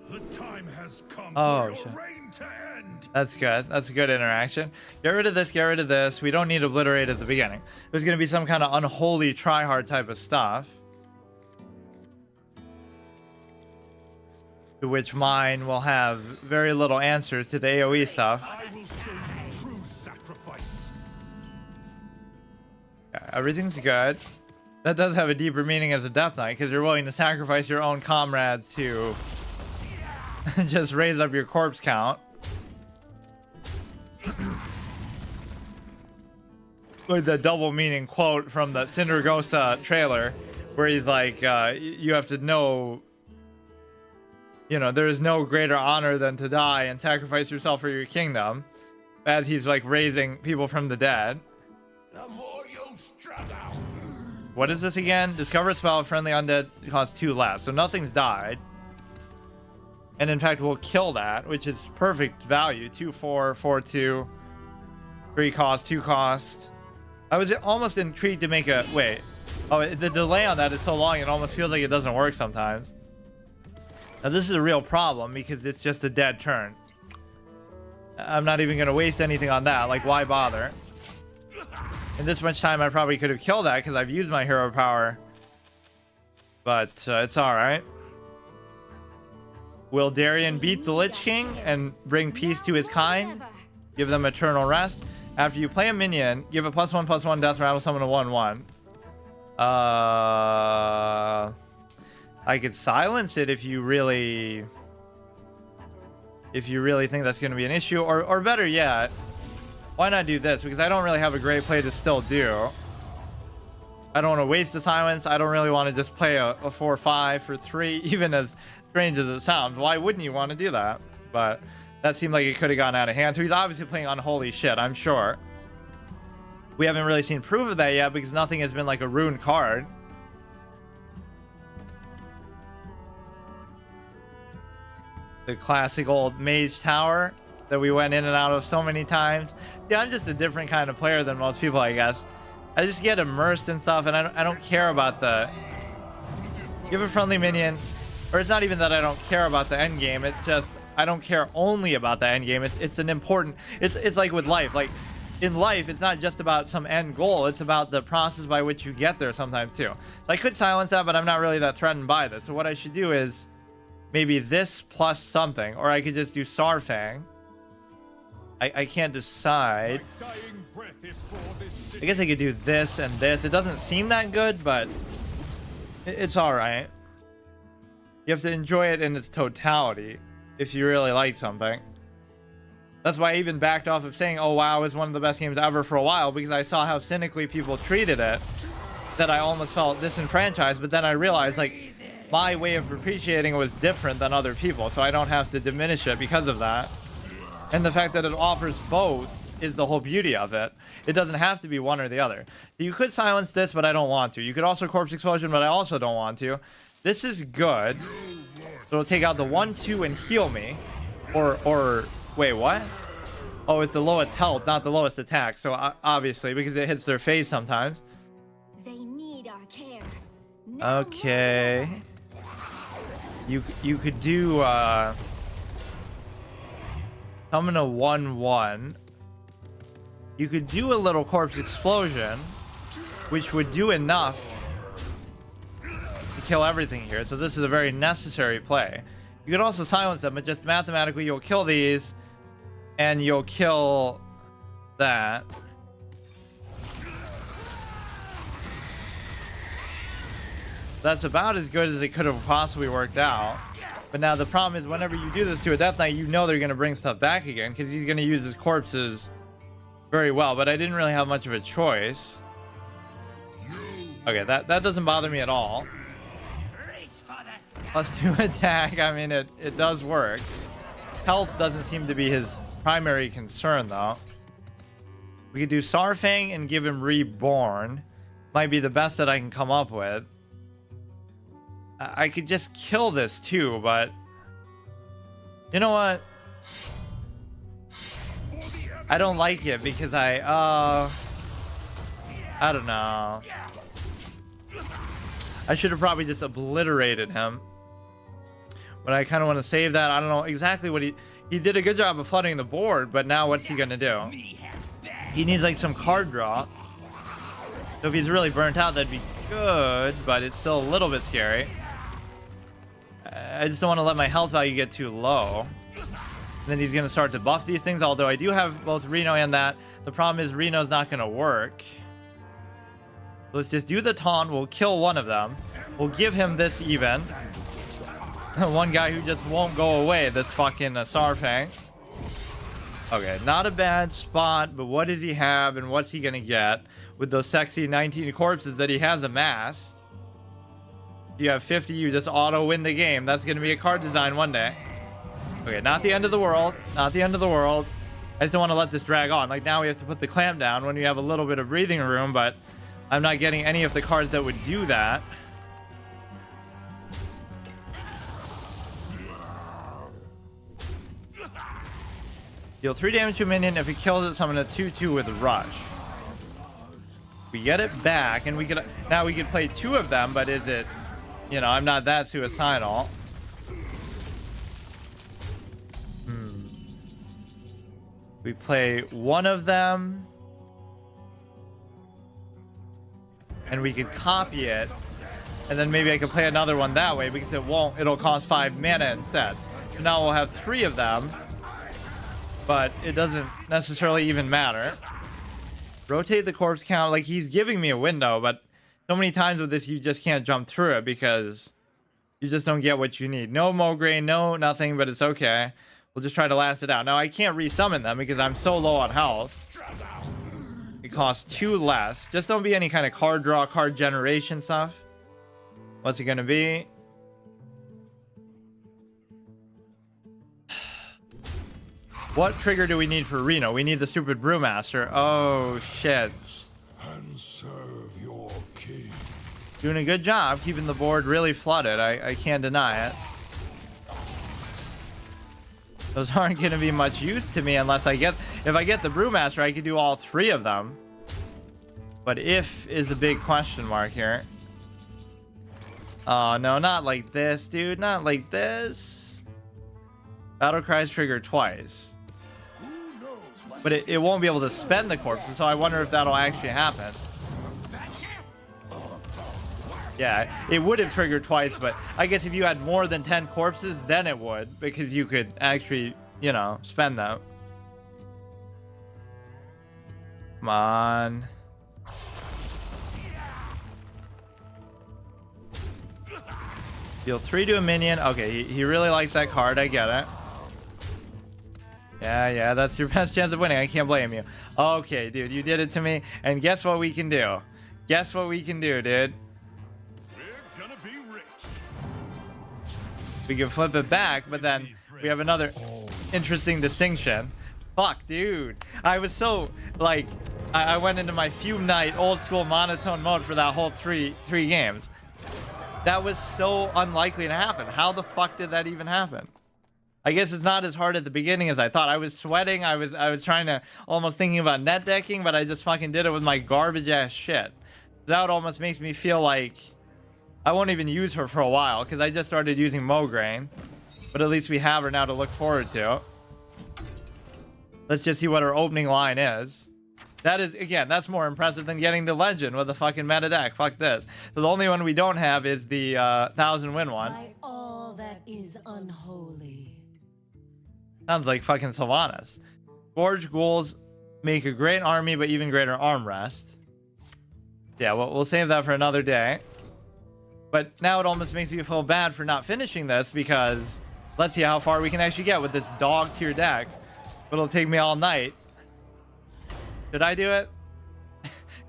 The time has come Oh, for shit. your reign to end. That's good. That's a good interaction. Get rid of this. Get rid of this. We don't need Obliterate at the beginning. There's going to be some kind of unholy tryhard type of stuff. To which mine will have very little answer to the AoE stuff. I will show you true sacrifice. Yeah, everything's good. That does have a deeper meaning as a Death Knight, because you're willing to sacrifice your own comrades to just raise up your corpse count. Like the double meaning quote from the Cindergosa trailer, where he's like, you have to know, you know, there is no greater honor than to die and sacrifice yourself for your kingdom, as he's like raising people from the dead. The more you struggle. What is this again? Discover a spell, friendly undead, costs 2 less. So nothing's died. And in fact, we'll kill that, which is perfect value. 2, 4, 4, 2. 3 cost, 2 cost. I was almost intrigued to make a... Wait. Oh, the delay on that is so long, it almost feels like it doesn't work sometimes. Now, this is a real problem because it's just a dead turn. I'm not even going to waste anything on that. Like, why bother? In this much time, I probably could have killed that because I've used my hero power. But it's alright. Will Darien beat the Lich King and bring peace to his kind? Give them eternal rest. After you play a minion, give a +1/+1 death rattle summon a 1/1. I could silence it if you really think that's going to be an issue, or better yet, why not do this? Because I don't really have a great play to still do. I don't want to waste the silence. I don't really want to just play a 4/5 for 3, even as strange as it sounds. Why wouldn't you want to do that? But that seemed like it could have gone out of hand. So he's obviously playing unholy shit, I'm sure. We haven't really seen proof of that yet because nothing has been like a rune card. The classic old mage tower that we went in and out of so many times. Yeah, I'm just a different kind of player than most people, I guess. I just get immersed in stuff, and I don't care about the... Give a friendly minion. Or it's not even that I don't care about the end game. It's just I don't care only about the end game. It's an important. It's like with life. Like in life, it's not just about some end goal. It's about the process by which you get there sometimes too. I could silence that, but I'm not really that threatened by this. So what I should do is maybe this plus something, or I could just do Sarfang. I can't decide. I guess I could do this and this. It doesn't seem that good, but it's all right. You have to enjoy it in its totality if you really like something. That's why I even backed off of saying, oh, WoW is one of the best games ever for a while, because I saw how cynically people treated it, that I almost felt disenfranchised. But then I realized, like, my way of appreciating it was different than other people, so I don't have to diminish it because of that. And the fact that it offers both is the whole beauty of it. It doesn't have to be one or the other. You could silence this, but I don't want to. You could also Corpse Explosion, but I also don't want to. This is good. So it'll take out the 1-2 and heal me. Or wait, what? Oh, it's the lowest health, not the lowest attack. So obviously, because it hits their face sometimes. They need our care. Okay. You could do summon a 1-1. You could do a little Corpse Explosion, which would do enough to kill everything here. So this is a very necessary play. You could also silence them, but just mathematically you'll kill these and you'll kill that. That's about as good as it could have possibly worked out. But now the problem is, whenever you do this to a Death Knight, you know they're going to bring stuff back again, because he's going to use his corpses very well. But I didn't really have much of a choice. Okay, that doesn't bother me at all. +2 attack, I mean, it does work. Health doesn't seem to be his primary concern, though. We could do Sarfang and give him Reborn. Might be the best that I can come up with. I could just kill this too, but you know what? I don't like it because I don't know. I should have probably just obliterated him. But I kind of want to save that. I don't know exactly what he did a good job of flooding the board, but now what's he gonna do? He needs like some card draw. So if he's really burnt out, that'd be good, but it's still a little bit scary. I just don't want to let my health value get too low. And then he's going to start to buff these things, although I do have both Reno and that. The problem is Reno's not going to work. Let's just do the taunt. We'll kill one of them. We'll give him this even. One guy who just won't go away, this fucking Sarfang. Okay, not a bad spot, but what does he have and what's he going to get with those sexy 19 corpses that he has amassed? If you have 50, you just auto win the game. That's going to be a card design one day. Okay, not the end of the world. Not the end of the world. I just don't want to let this drag on. Like, now we have to put the clamp down when we have a little bit of breathing room, but I'm not getting any of the cards that would do that. Deal 3 damage to a minion. If it kills it, summon a 2-2 with Rush. We get it back, and we could now we could play 2 of them, but is it, you know, I'm not that suicidal. We play 1 of them, and we could copy it, and then maybe I could play another one that way, because it'll cost 5 mana instead. So now we'll have 3 of them, but it doesn't necessarily even matter. Rotate the corpse count. Like, he's giving me a window, but so many times with this you just can't jump through it because you just don't get what you need. No Mograine, no nothing, but it's okay. We'll just try to last it out. Now I can't resummon them because I'm so low on health. It costs 2 less. Just don't be any kind of card draw, card generation stuff. What's it gonna be? What trigger do we need for Reno? We need the stupid Brewmaster. Oh, shit. And serve your king. Doing a good job keeping the board really flooded. I can't deny it. Those aren't going to be much use to me unless if I get the Brewmaster, I could do all 3 of them. But if is a big question mark here. Oh, no, not like this, dude. Not like this. Battle cries trigger twice. Who knows what But it won't be able to spend the corpses, so I wonder if that'll actually happen. Yeah, it would have triggered twice, but I guess if you had more than 10 corpses, then it would, because you could actually, you know, spend them. Come on. Deal 3 to a minion. Okay, he really likes that card. I get it. Yeah, that's your best chance of winning. I can't blame you. Okay, dude, you did it to me. And guess what we can do? Guess what we can do, dude? we're gonna be rich. We can flip it back, but then we have another interesting distinction. Fuck, dude. I was so, like, I went into my fume night old school monotone mode for that whole three games. That was so unlikely to happen. How the fuck did that even happen? I guess it's not as hard at the beginning as I thought. I was sweating. I was trying to, almost thinking about net decking, but I just fucking did it with my garbage ass shit. That almost makes me feel like I won't even use her for a while, because I just started using Mograine. But at least we have her now to look forward to. Let's just see what her opening line is. That is, again, that's more impressive than getting the Legend with a fucking meta deck. Fuck this. So the only one we don't have is the 1,000 win one. By all that is unholy. Sounds like fucking Sylvanas. Gorge ghouls make a great army, but even greater armrest. Yeah, we'll save that for another day. But now it almost makes me feel bad for not finishing this, because let's see how far we can actually get with this dog tier deck. But it'll take me all night. Should I do it?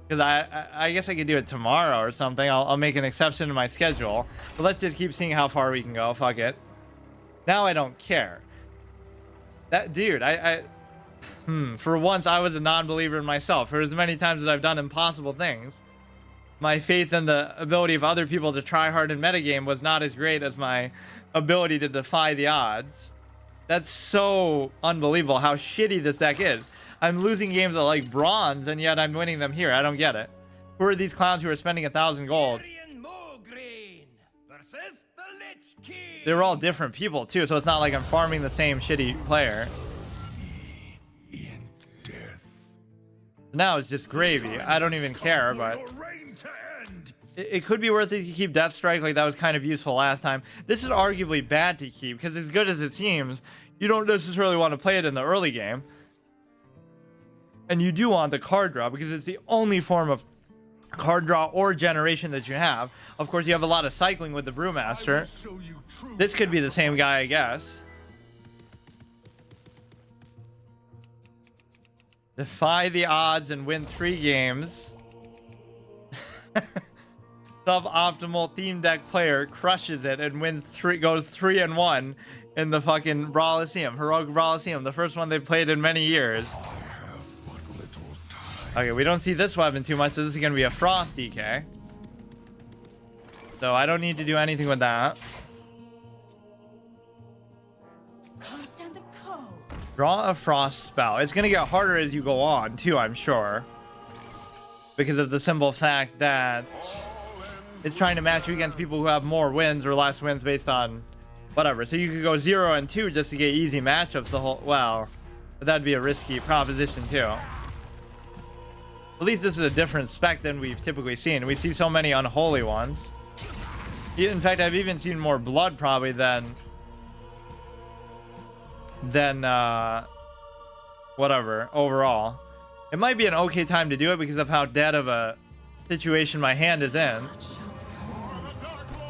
Because I guess I could do it tomorrow or something. I'll make an exception to my schedule. But let's just keep seeing how far we can go. Fuck it. Now I don't care. That dude, for once I was a non-believer in myself. For as many times as I've done impossible things, my faith in the ability of other people to try hard in metagame was not as great as my ability to defy the odds. That's so unbelievable how shitty this deck is. I'm losing games at like bronze, and yet I'm winning them here. I don't get it. Who are these clowns who are spending 1,000 gold? They were all different people too, so it's not like I'm farming the same shitty player. In death. Now it's just gravy. I don't even care, but Your reign to end. it could be worth it to keep Death Strike. Like that was kind of useful last time. This is arguably bad to keep, because as good as it seems, you don't necessarily want to play it in the early game. And you do want the card draw, because it's the only form of card draw or generation that you have. Of course, you have a lot of cycling with the Brewmaster. Show you true This could be the same guy, I guess. Defy the odds and win 3 games. Suboptimal theme deck player crushes it and wins goes 3-1 in the fucking Brawliseum, Heroic Brawliseum, the first one they've played in many years. Okay, we don't see this weapon too much, so this is gonna be a Frost DK. So I don't need to do anything with that. Stand the code. Draw a Frost spell. It's gonna get harder as you go on too, I'm sure, because of the simple fact that it's trying to match you against people who have more wins or less wins based on whatever. So you could go 0 and 2 just to get easy matchups the whole, well, but that'd be a risky proposition too. At least this is a different spec than we've typically seen. We see so many unholy ones. In fact, I've even seen more blood probably than whatever overall. It might be an okay time to do it because of how dead of a situation my hand is in.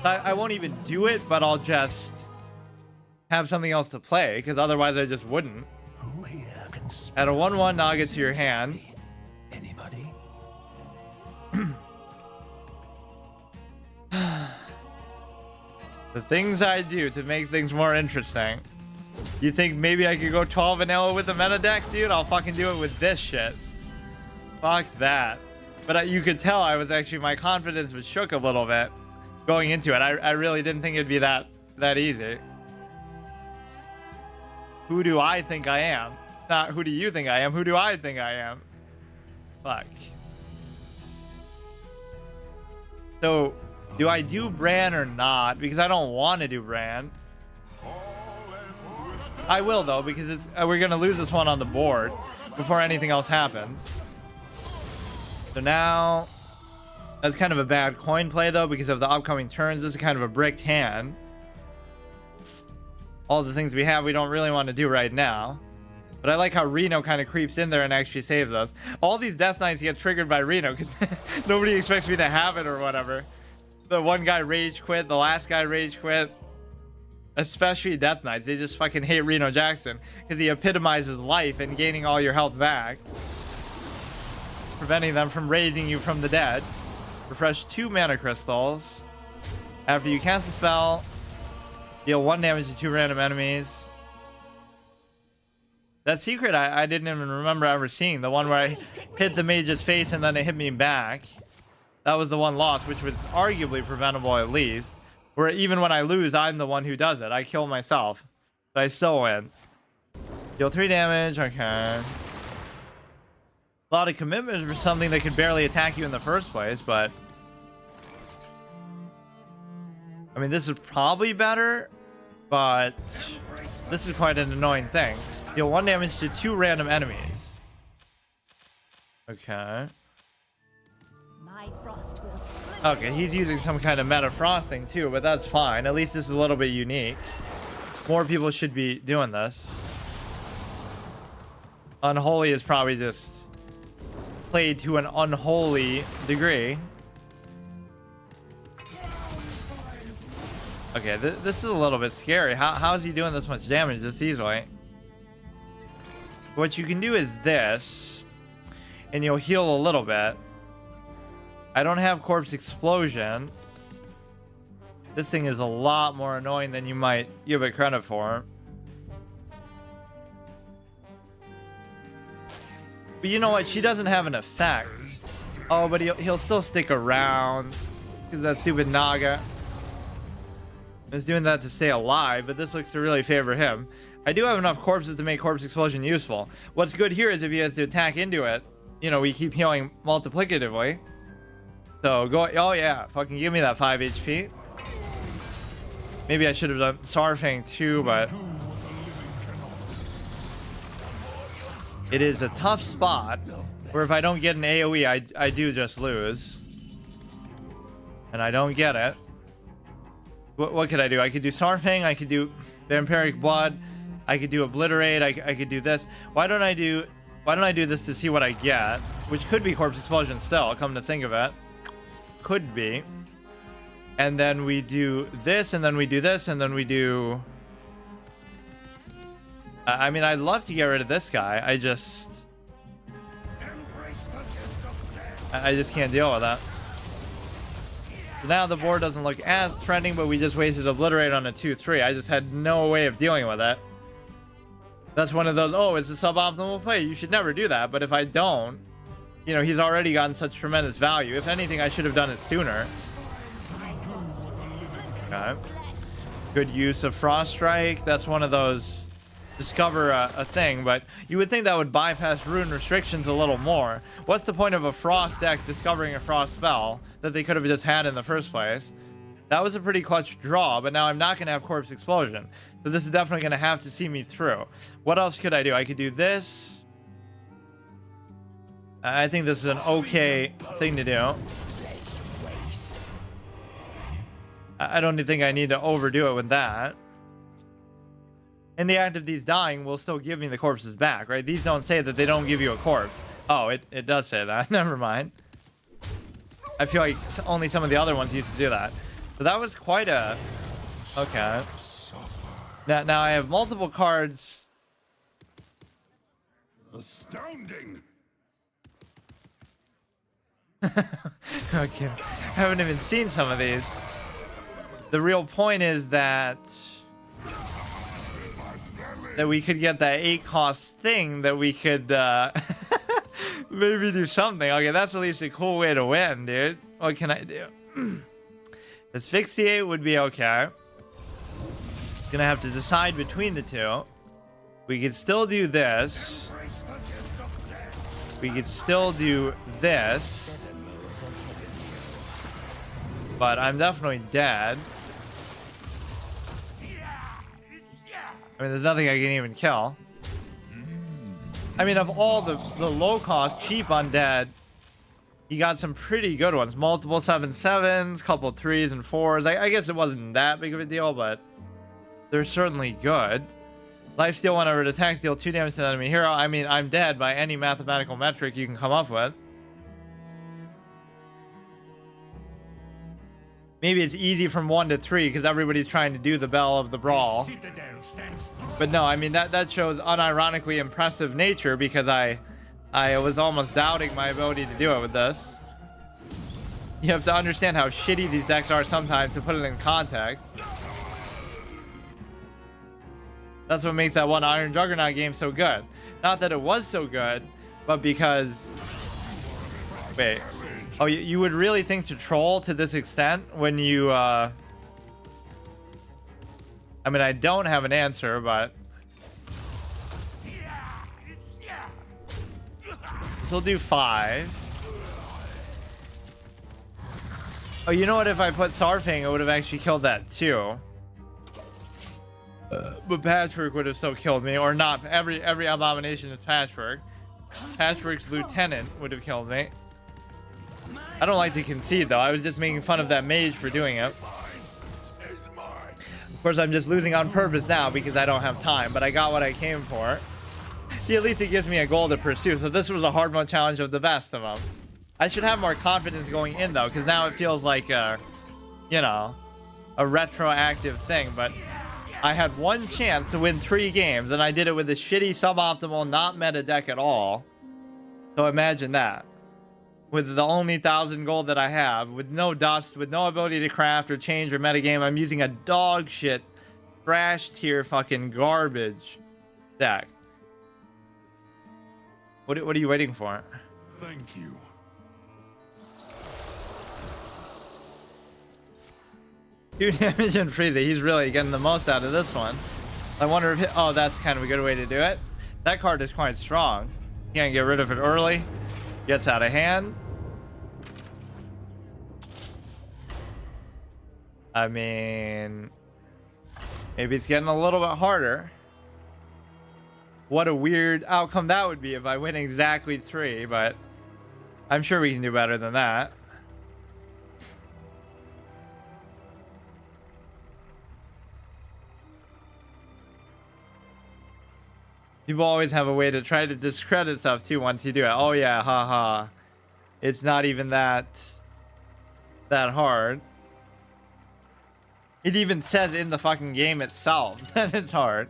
I won't even do it, but I'll just have something else to play, because otherwise I just wouldn't. Who here can Add a 1/1 Naga to your hand. Anybody? The things I do to make things more interesting. You think maybe I could go 12 vanilla with the meta deck, dude? I'll fucking do it with this shit. Fuck that. But you could tell I was actually, my confidence was shook a little bit going into it. I really didn't think it'd be that easy. Who do I think I am? Not who do you think I am? Who do I think I am? Fuck. So, do I do Bran or not? Because I don't want to do Bran. I will though, because it's, we're gonna lose this one on the board before anything else happens. So now that's kind of a bad coin play though, because of the upcoming turns. This is kind of a bricked hand. All the things we have we don't really want to do right now. But I like how Reno kind of creeps in there and actually saves us. All these Death Knights get triggered by Reno because nobody expects me to have it or whatever. The one guy rage quit, the last guy rage quit. Especially Death Knights, they just fucking hate Reno Jackson because he epitomizes life and gaining all your health back, preventing them from raising you from the dead. Refresh 2 mana crystals. After you cast a spell, deal 1 damage to 2 random enemies. That secret I didn't even remember ever seeing. The one where I hit the mage's face and then it hit me back. That was the one loss, which was arguably preventable at least. Where even when I lose, I'm the one who does it. I kill myself. But I still win. Deal 3 damage. Okay. A lot of commitment for something that could barely attack you in the first place, but... I mean, this is probably better, but... This is quite an annoying thing. Deal 1 damage to 2 random enemies. Okay. My frost will split. Okay, he's using some kind of meta frosting too, but that's fine. At least this is a little bit unique. More people should be doing this. Unholy is probably just played to an unholy degree. Okay, this is a little bit scary. How is he doing this much damage this easily? What you can do is this, and you'll heal a little bit. I don't have Corpse Explosion. This thing is a lot more annoying than you might give it credit for. But you know what? She doesn't have an effect. Oh, but he'll still stick around because that stupid Naga is doing that to stay alive, but this looks to really favor him. I do have enough corpses to make Corpse Explosion useful. What's good here is if he has to attack into it, you know, we keep healing multiplicatively. So go, oh yeah, fucking give me that 5 HP. Maybe I should have done Sarfang too, but it is a tough spot where if I don't get an AoE, I do just lose. And I don't get it. What could I do? I could do Sarfang, I could do Vampiric Blood, I could do Obliterate, I could do this. Why don't I do this to see what I get? Which could be Corpse Explosion still, come to think of it. Could be. And then we do this, and then we do this, and then we do... I mean, I'd love to get rid of this guy. I just can't deal with that. So now the board doesn't look as threatening, but we just wasted Obliterate on a 2-3. I just had no way of dealing with it. That's one of those, oh, it's a suboptimal play. You should never do that. But if I don't, you know, he's already gotten such tremendous value. If anything, I should have done it sooner. Okay. Good use of Frost Strike. That's one of those discover a thing, but you would think that would bypass rune restrictions a little more. What's the point of a Frost deck discovering a Frost spell that they could have just had in the first place? That was a pretty clutch draw, but now I'm not going to have Corpse Explosion. So this is definitely going to have to see me through. What else could I do? I could do this. I think this is an okay thing to do. I don't think I need to overdo it with that. In the act of these dying will still give me the corpses back, right? These don't say that they don't give you a corpse. Oh, it does say that. Never mind. I feel like only some of the other ones used to do that. So that was quite a... Okay. Now I have multiple cards. Astounding. Okay. I haven't even seen some of these. The real point is that we could get that 8-cost thing that we could maybe do something. Okay, that's at least a cool way to win, dude. What can I do? Asphyxiate would be okay. Gonna have to decide between the two. We could still do this. We could still do this. But I'm definitely dead. I mean, there's nothing I can even kill. I mean, of all the low-cost, cheap undead, he got some pretty good ones. Multiple 7/7s, couple 3s and 4s. I guess it wasn't that big of a deal, but they're certainly good. Lifesteal whenever it attacks, deal 2 damage to the enemy hero. I mean, I'm dead by any mathematical metric you can come up with. Maybe it's easy from 1 to 3 because everybody's trying to do the Bell of the Brawl. But no, I mean, that shows unironically impressive nature because I was almost doubting my ability to do it with this. You have to understand how shitty these decks are sometimes to put it in context. That's what makes that one Iron Juggernaut game so good. Not that it was so good, but because... Wait. Oh, you would really think to troll to this extent when you... I mean, I don't have an answer, but... This will do 5. Oh, you know what? If I put Sarfang, it would have actually killed that too. But Patchwork would have still killed me, or not. Every abomination is Patchwork. Patchwork's lieutenant would have killed me. I don't like to concede though. I was just making fun of that mage for doing it. Of course, I'm just losing on purpose now because I don't have time, but I got what I came for. See, at least it gives me a goal to pursue. So this was a hard mode challenge of the best of them. I should have more confidence going in though, because now it feels like a, you know, a retroactive thing. But I had one chance to win 3 games, and I did it with a shitty suboptimal, not meta deck at all. So imagine that. With the only 1,000 gold that I have, with no dust, with no ability to craft or change or metagame, I'm using a dog shit, trash tier fucking garbage deck. What are you waiting for? Thank you. 2 damage and freeze it. He's really getting the most out of this one. I wonder if... Oh, that's kind of a good way to do it. That card is quite strong. Can't get rid of it early. Gets out of hand. I mean... Maybe it's getting a little bit harder. What a weird outcome that would be if I win exactly 3, but... I'm sure we can do better than that. People always have a way to try to discredit stuff too once you do it. Oh yeah, haha. It's not even that hard. It even says in the fucking game itself that it's hard.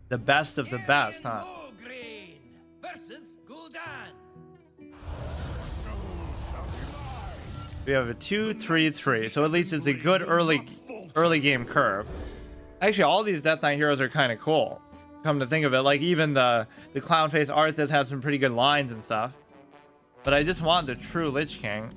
The best of the best, huh? We have a 2-3-3, so at least it's a good early game curve. Actually, all these Death Knight heroes are kind of cool. Come to think of it, like even the clown face Arthas has some pretty good lines and stuff. But I just want the true Lich King,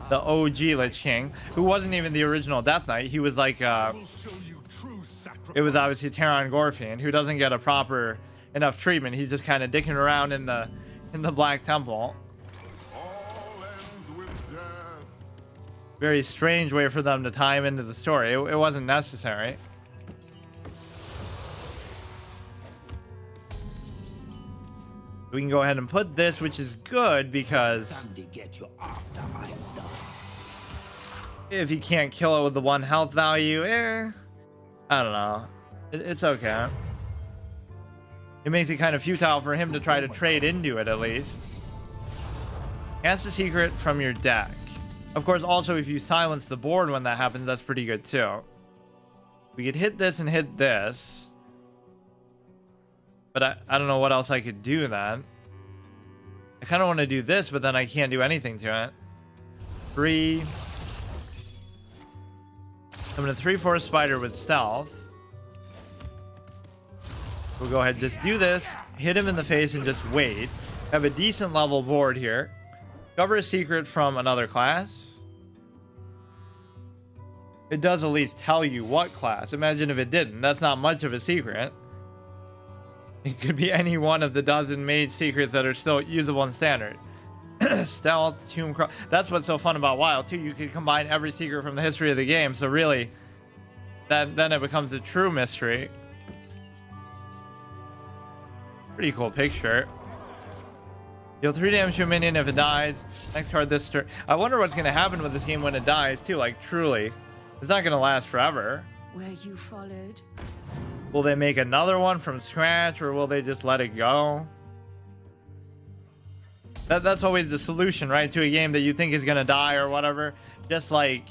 the OG Lich King, who wasn't even the original Death Knight. He was like, it was obviously Terran Gorfian, who doesn't get a proper enough treatment. He's just kind of dicking around in the Black Temple. Very strange way for them to tie him into the story. It wasn't necessary. We can go ahead and put this, which is good because if he can't kill it with the 1 health value, I don't know. It's okay. It makes it kind of futile for him to try to trade into it, at least. Cast a secret from your deck. Of course, also, if you silence the board when that happens, that's pretty good, too. We could hit this and hit this. But I don't know what else I could do then. I kind of want to do this, but then I can't do anything to it. 3. I'm going to 3/4 spider with stealth. We'll go ahead and just do this. Hit him in the face and just wait. Have a decent level board here. Cover a secret from another class. It does at least tell you what class. Imagine if it didn't. That's not much of a secret. It could be any one of the dozen mage secrets that are still usable in standard. Stealth, Tomb Crawl. That's what's so fun about WoW too. You could combine every secret from the history of the game. So really, then it becomes a true mystery. Pretty cool picture. Deal 3 damage to a minion if it dies. Next card this turn. I wonder what's going to happen with this game when it dies too. Like truly, it's not going to last forever. Where you followed. Will they make another one from scratch, or will they just let it go? That's always the solution, right? To a game that you think is going to die or whatever. Just like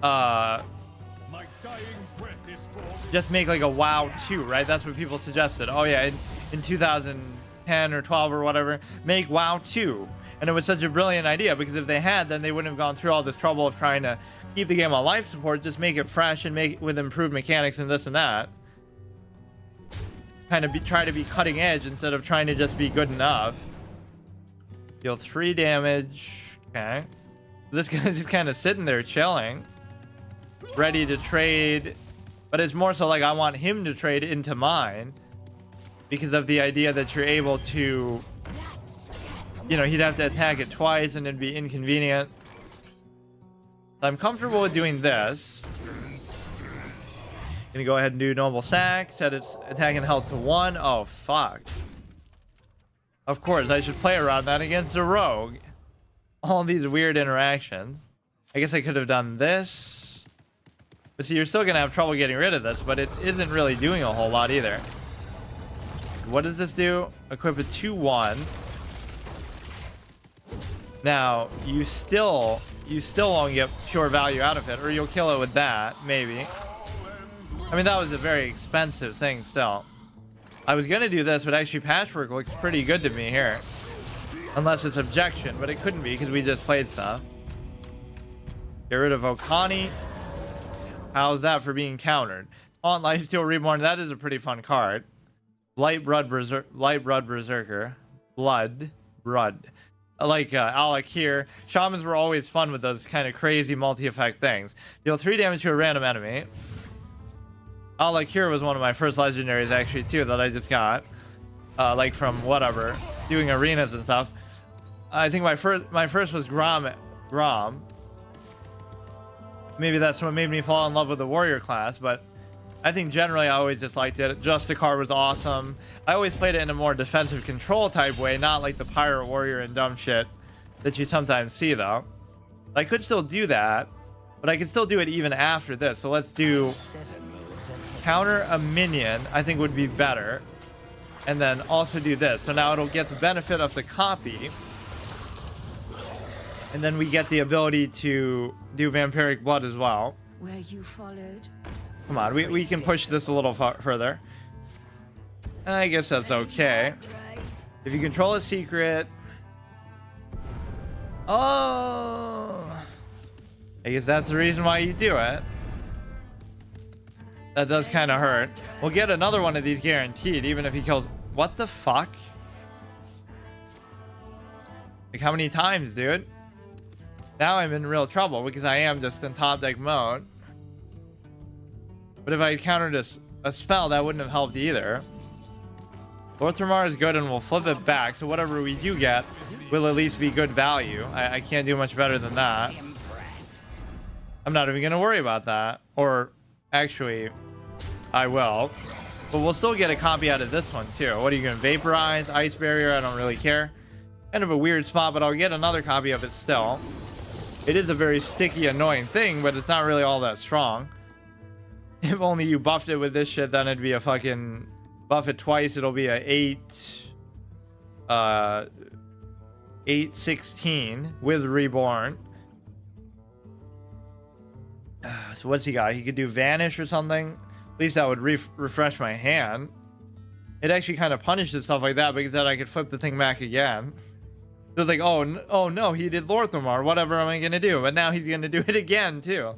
My dying breath is for just make like a WoW 2, right? That's what people suggested. Oh yeah, in 2010 or 12 or whatever, make WoW 2. And it was such a brilliant idea, because if they had, then they wouldn't have gone through all this trouble of trying to keep the game on life support. Just make it fresh and make it with improved mechanics and this and that. Kind of try to be cutting edge instead of trying to just be good enough. Deal 3 damage. Okay. This guy's just kind of sitting there chilling, ready to trade. But it's more so like I want him to trade into mine, because of the idea that you're able to, you know, he'd have to attack it twice and it'd be inconvenient. So I'm comfortable with doing this. Gonna go ahead and do Noble Sack, set its attack and health to 1. Oh, fuck. Of course, I should play around that against a rogue. All these weird interactions. I guess I could have done this. But see, you're still gonna have trouble getting rid of this, but it isn't really doing a whole lot either. What does this do? Equip a 2/1. Now, you still won't get pure value out of it, or you'll kill it with that, maybe. I mean, that was a very expensive thing still. I was going to do this, but actually Patchwork looks pretty good to me here. Unless it's Objection, but it couldn't be because we just played stuff. Get rid of Okani. How's that for being countered? On Lifesteal Reborn, that is a pretty fun card. Light Blood Berserker. Blood. I like Alec here. Shamans were always fun with those kind of crazy multi-effect things. Deal 3 damage to a random enemy. Alec here was one of my first legendaries actually too that I just got. Like from whatever, doing arenas and stuff. I think my first was Grom. Maybe that's what made me fall in love with the warrior class, but I think generally I always just liked it. Justicar was awesome. I always played it in a more defensive control type way, not like the pirate warrior and dumb shit that you sometimes see though. I could still do that, but I could still do it even after this. So let's do counter a minion, I think would be better. And then also do this. So now it'll get the benefit of the copy. And then we get the ability to do Vampiric Blood as well. Where you followed. Come on, we can push this a little further. I guess that's okay. If you control a secret. Oh. I guess that's the reason why you do it. That does kind of hurt. We'll get another one of these guaranteed, even if he kills. What the fuck? Like, how many times, dude? Now I'm in real trouble because I am just in top deck mode. But if I countered a spell, that wouldn't have helped either. Lorthramar is good and we'll flip it back. So whatever we do get will at least be good value. I can't do much better than that. I'm not even going to worry about that. Or actually, I will. But we'll still get a copy out of this one too. What are you going to vaporize? Ice barrier? I don't really care. Kind of a weird spot, but I'll get another copy of it still. It is a very sticky, annoying thing, but it's not really all that strong. If only you buffed it with this shit, then it'd be a fucking... Buff it twice, it'll be a 8/16 with Reborn. So what's he got? He could do Vanish or something. At least that would refresh my hand. It actually kind of punishes stuff like that because then I could flip the thing back again. So it's like, oh no, he did Lorthramar. Whatever am I going to do? But now he's going to do it again too.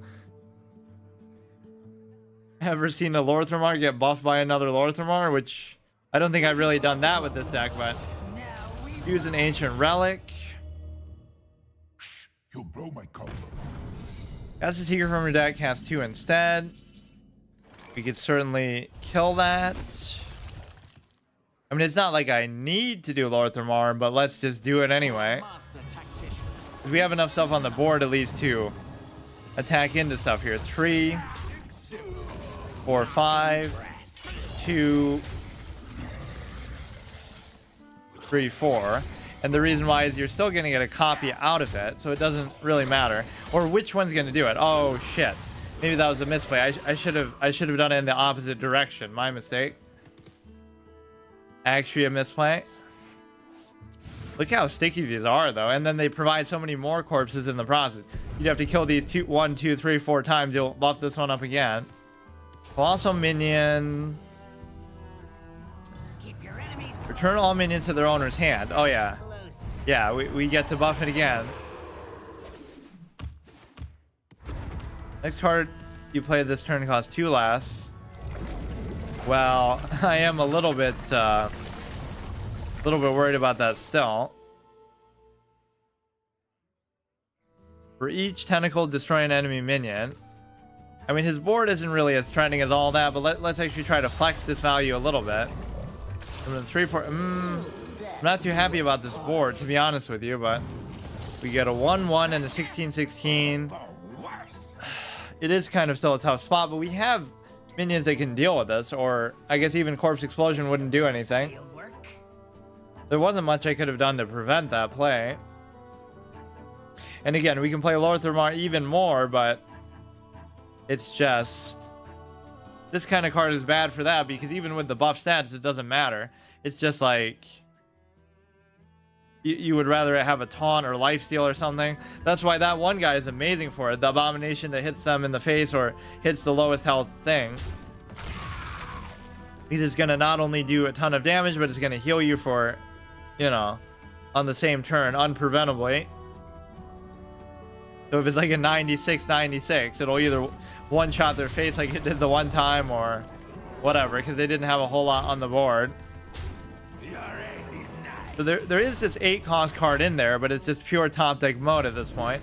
Ever seen a Lorthramar get buffed by another Lorthramar? Which I don't think I've really done that with this deck, but use an ancient relic. You'll blow my cover. Cast a secret from your deck, cast 2 instead. We could certainly kill that. I mean, it's not like I need to do Lorthramar, but let's just do it anyway. We have enough stuff on the board at least to attack into stuff here. 3, 4, 5, 2, 3, 4. And the reason why is you're still going to get a copy out of it, so it doesn't really matter. Or which one's going to do it. Oh shit, maybe that was a misplay. I should have done it in the opposite direction. My mistake. Actually a misplay. Look how sticky these are though, and then they provide so many more corpses in the process. You'd have to kill these 1, 2, 3, 4 times. You'll buff this one up again. Colossal minion. Return all minions to their owner's hand. Oh yeah. Yeah, we get to buff it again. Next card you play this turn costs 2 less. Well, I am a little bit worried about that still. For each tentacle, destroy an enemy minion. I mean, his board isn't really as trending as all that, but let's actually try to flex this value a little bit. And then 3, 4. I'm not too happy about this board, to be honest with you, but we get a 1-1 and a 16-16. It is kind of still a tough spot, but we have minions that can deal with this, or I guess even Corpse Explosion wouldn't do anything. There wasn't much I could have done to prevent that play. And again, we can play Lor'thramar even more, but it's just... This kind of card is bad for that, because even with the buff stats, it doesn't matter. It's just like... You would rather have a taunt or lifesteal or something. That's why that one guy is amazing for it. The abomination that hits them in the face or hits the lowest health thing. He's just going to not only do a ton of damage, but it's going to heal you for, you know, on the same turn, unpreventably. So if it's like a 96-96, it'll either one-shot their face like it did the one time or whatever, because they didn't have a whole lot on the board. So there is this 8 cost card in there, but it's just pure top deck mode at this point.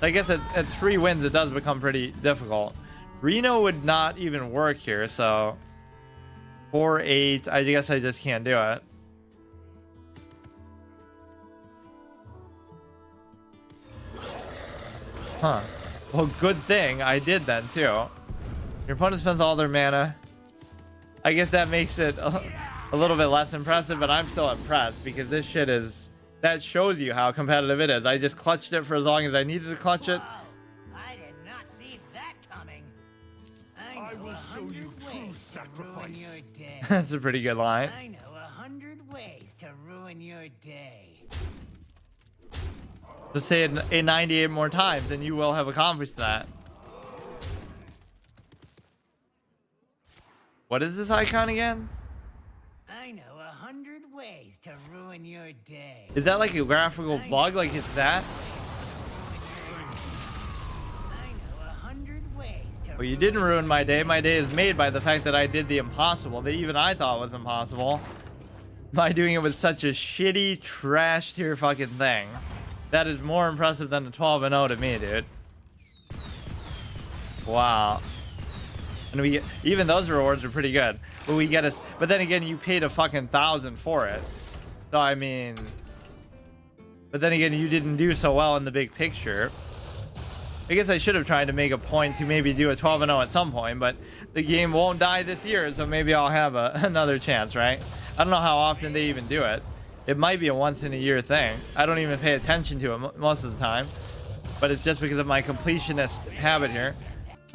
I guess at 3 wins, it does become pretty difficult. Reno would not even work here, so 4, 8. I guess I just can't do it. Huh. Well, good thing I did then too. Your opponent spends all their mana. I guess that makes it a little bit less impressive, but I'm still impressed because this shit is... That shows you how competitive it is. I just clutched it for as long as I needed to clutch it. I did not see that coming. I will show you true sacrifice. That's a pretty good line. I know 100 ways to ruin your day. Just say it 98 more times and you will have accomplished that. What is this icon again? I know 100 ways to ruin your day. Is that like a graphical bug? Like it's that? I know 100 ways to Well, you didn't ruin my day. My day is made by the fact that I did the impossible that even I thought was impossible by doing it with such a shitty trash tier fucking thing. That is more impressive than a 12-0 to me, dude. Wow. And we get, even those rewards are pretty good. But we get us. But then again, you paid a fucking 1,000 for it. So I mean. But then again, you didn't do so well in the big picture. I guess I should have tried to make a point to maybe do a 12-0 at some point. But the game won't die this year, so maybe I'll have another chance, right? I don't know how often they even do it. It might be a once-in-a-year thing. I don't even pay attention to it most of the time. But it's just because of my completionist habit here.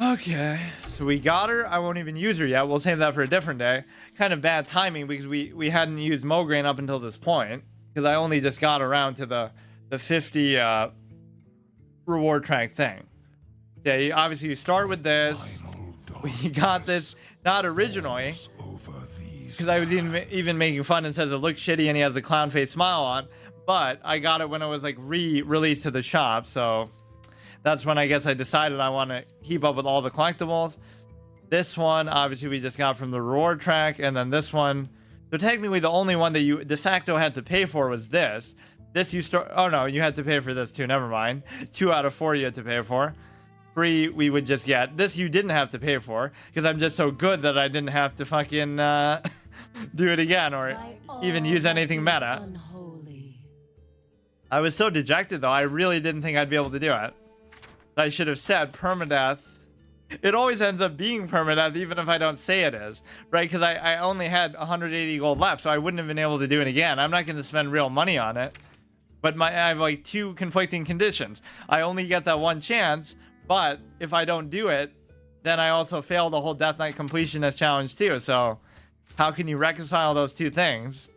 Okay, so we got her. I won't even use her yet. We'll save that for a different day. Kind of bad timing because we hadn't used Mograine up until this point. Because I only just got around to the 50 reward track thing. Yeah, obviously you start with this. We got this, not originally. Because I was even making fun and says it looks shitty and he has the clown face smile on. But I got it when it was like re-released to the shop, so... That's when I guess I decided I want to keep up with all the collectibles. This one, obviously, we just got from the reward track. And then this one. So technically, the only one that you de facto had to pay for was this. This you start... Oh, no, you had to pay for this too. Never mind. 2 out of 4 you had to pay for. 3 we would just get. This you didn't have to pay for. Because I'm just so good that I didn't have to fucking do it again. Or even use anything meta. Unholy. I was so dejected, though. I really didn't think I'd be able to do it. I should have said permadeath. It always ends up being permadeath, even if I don't say it is, right? Because I only had 180 gold left, so I wouldn't have been able to do it again. I'm not going to spend real money on it. But I have like 2 conflicting conditions. I only get that 1 chance, but if I don't do it, then I also fail the whole Death Knight Completionist challenge too. So how can you reconcile those 2 things?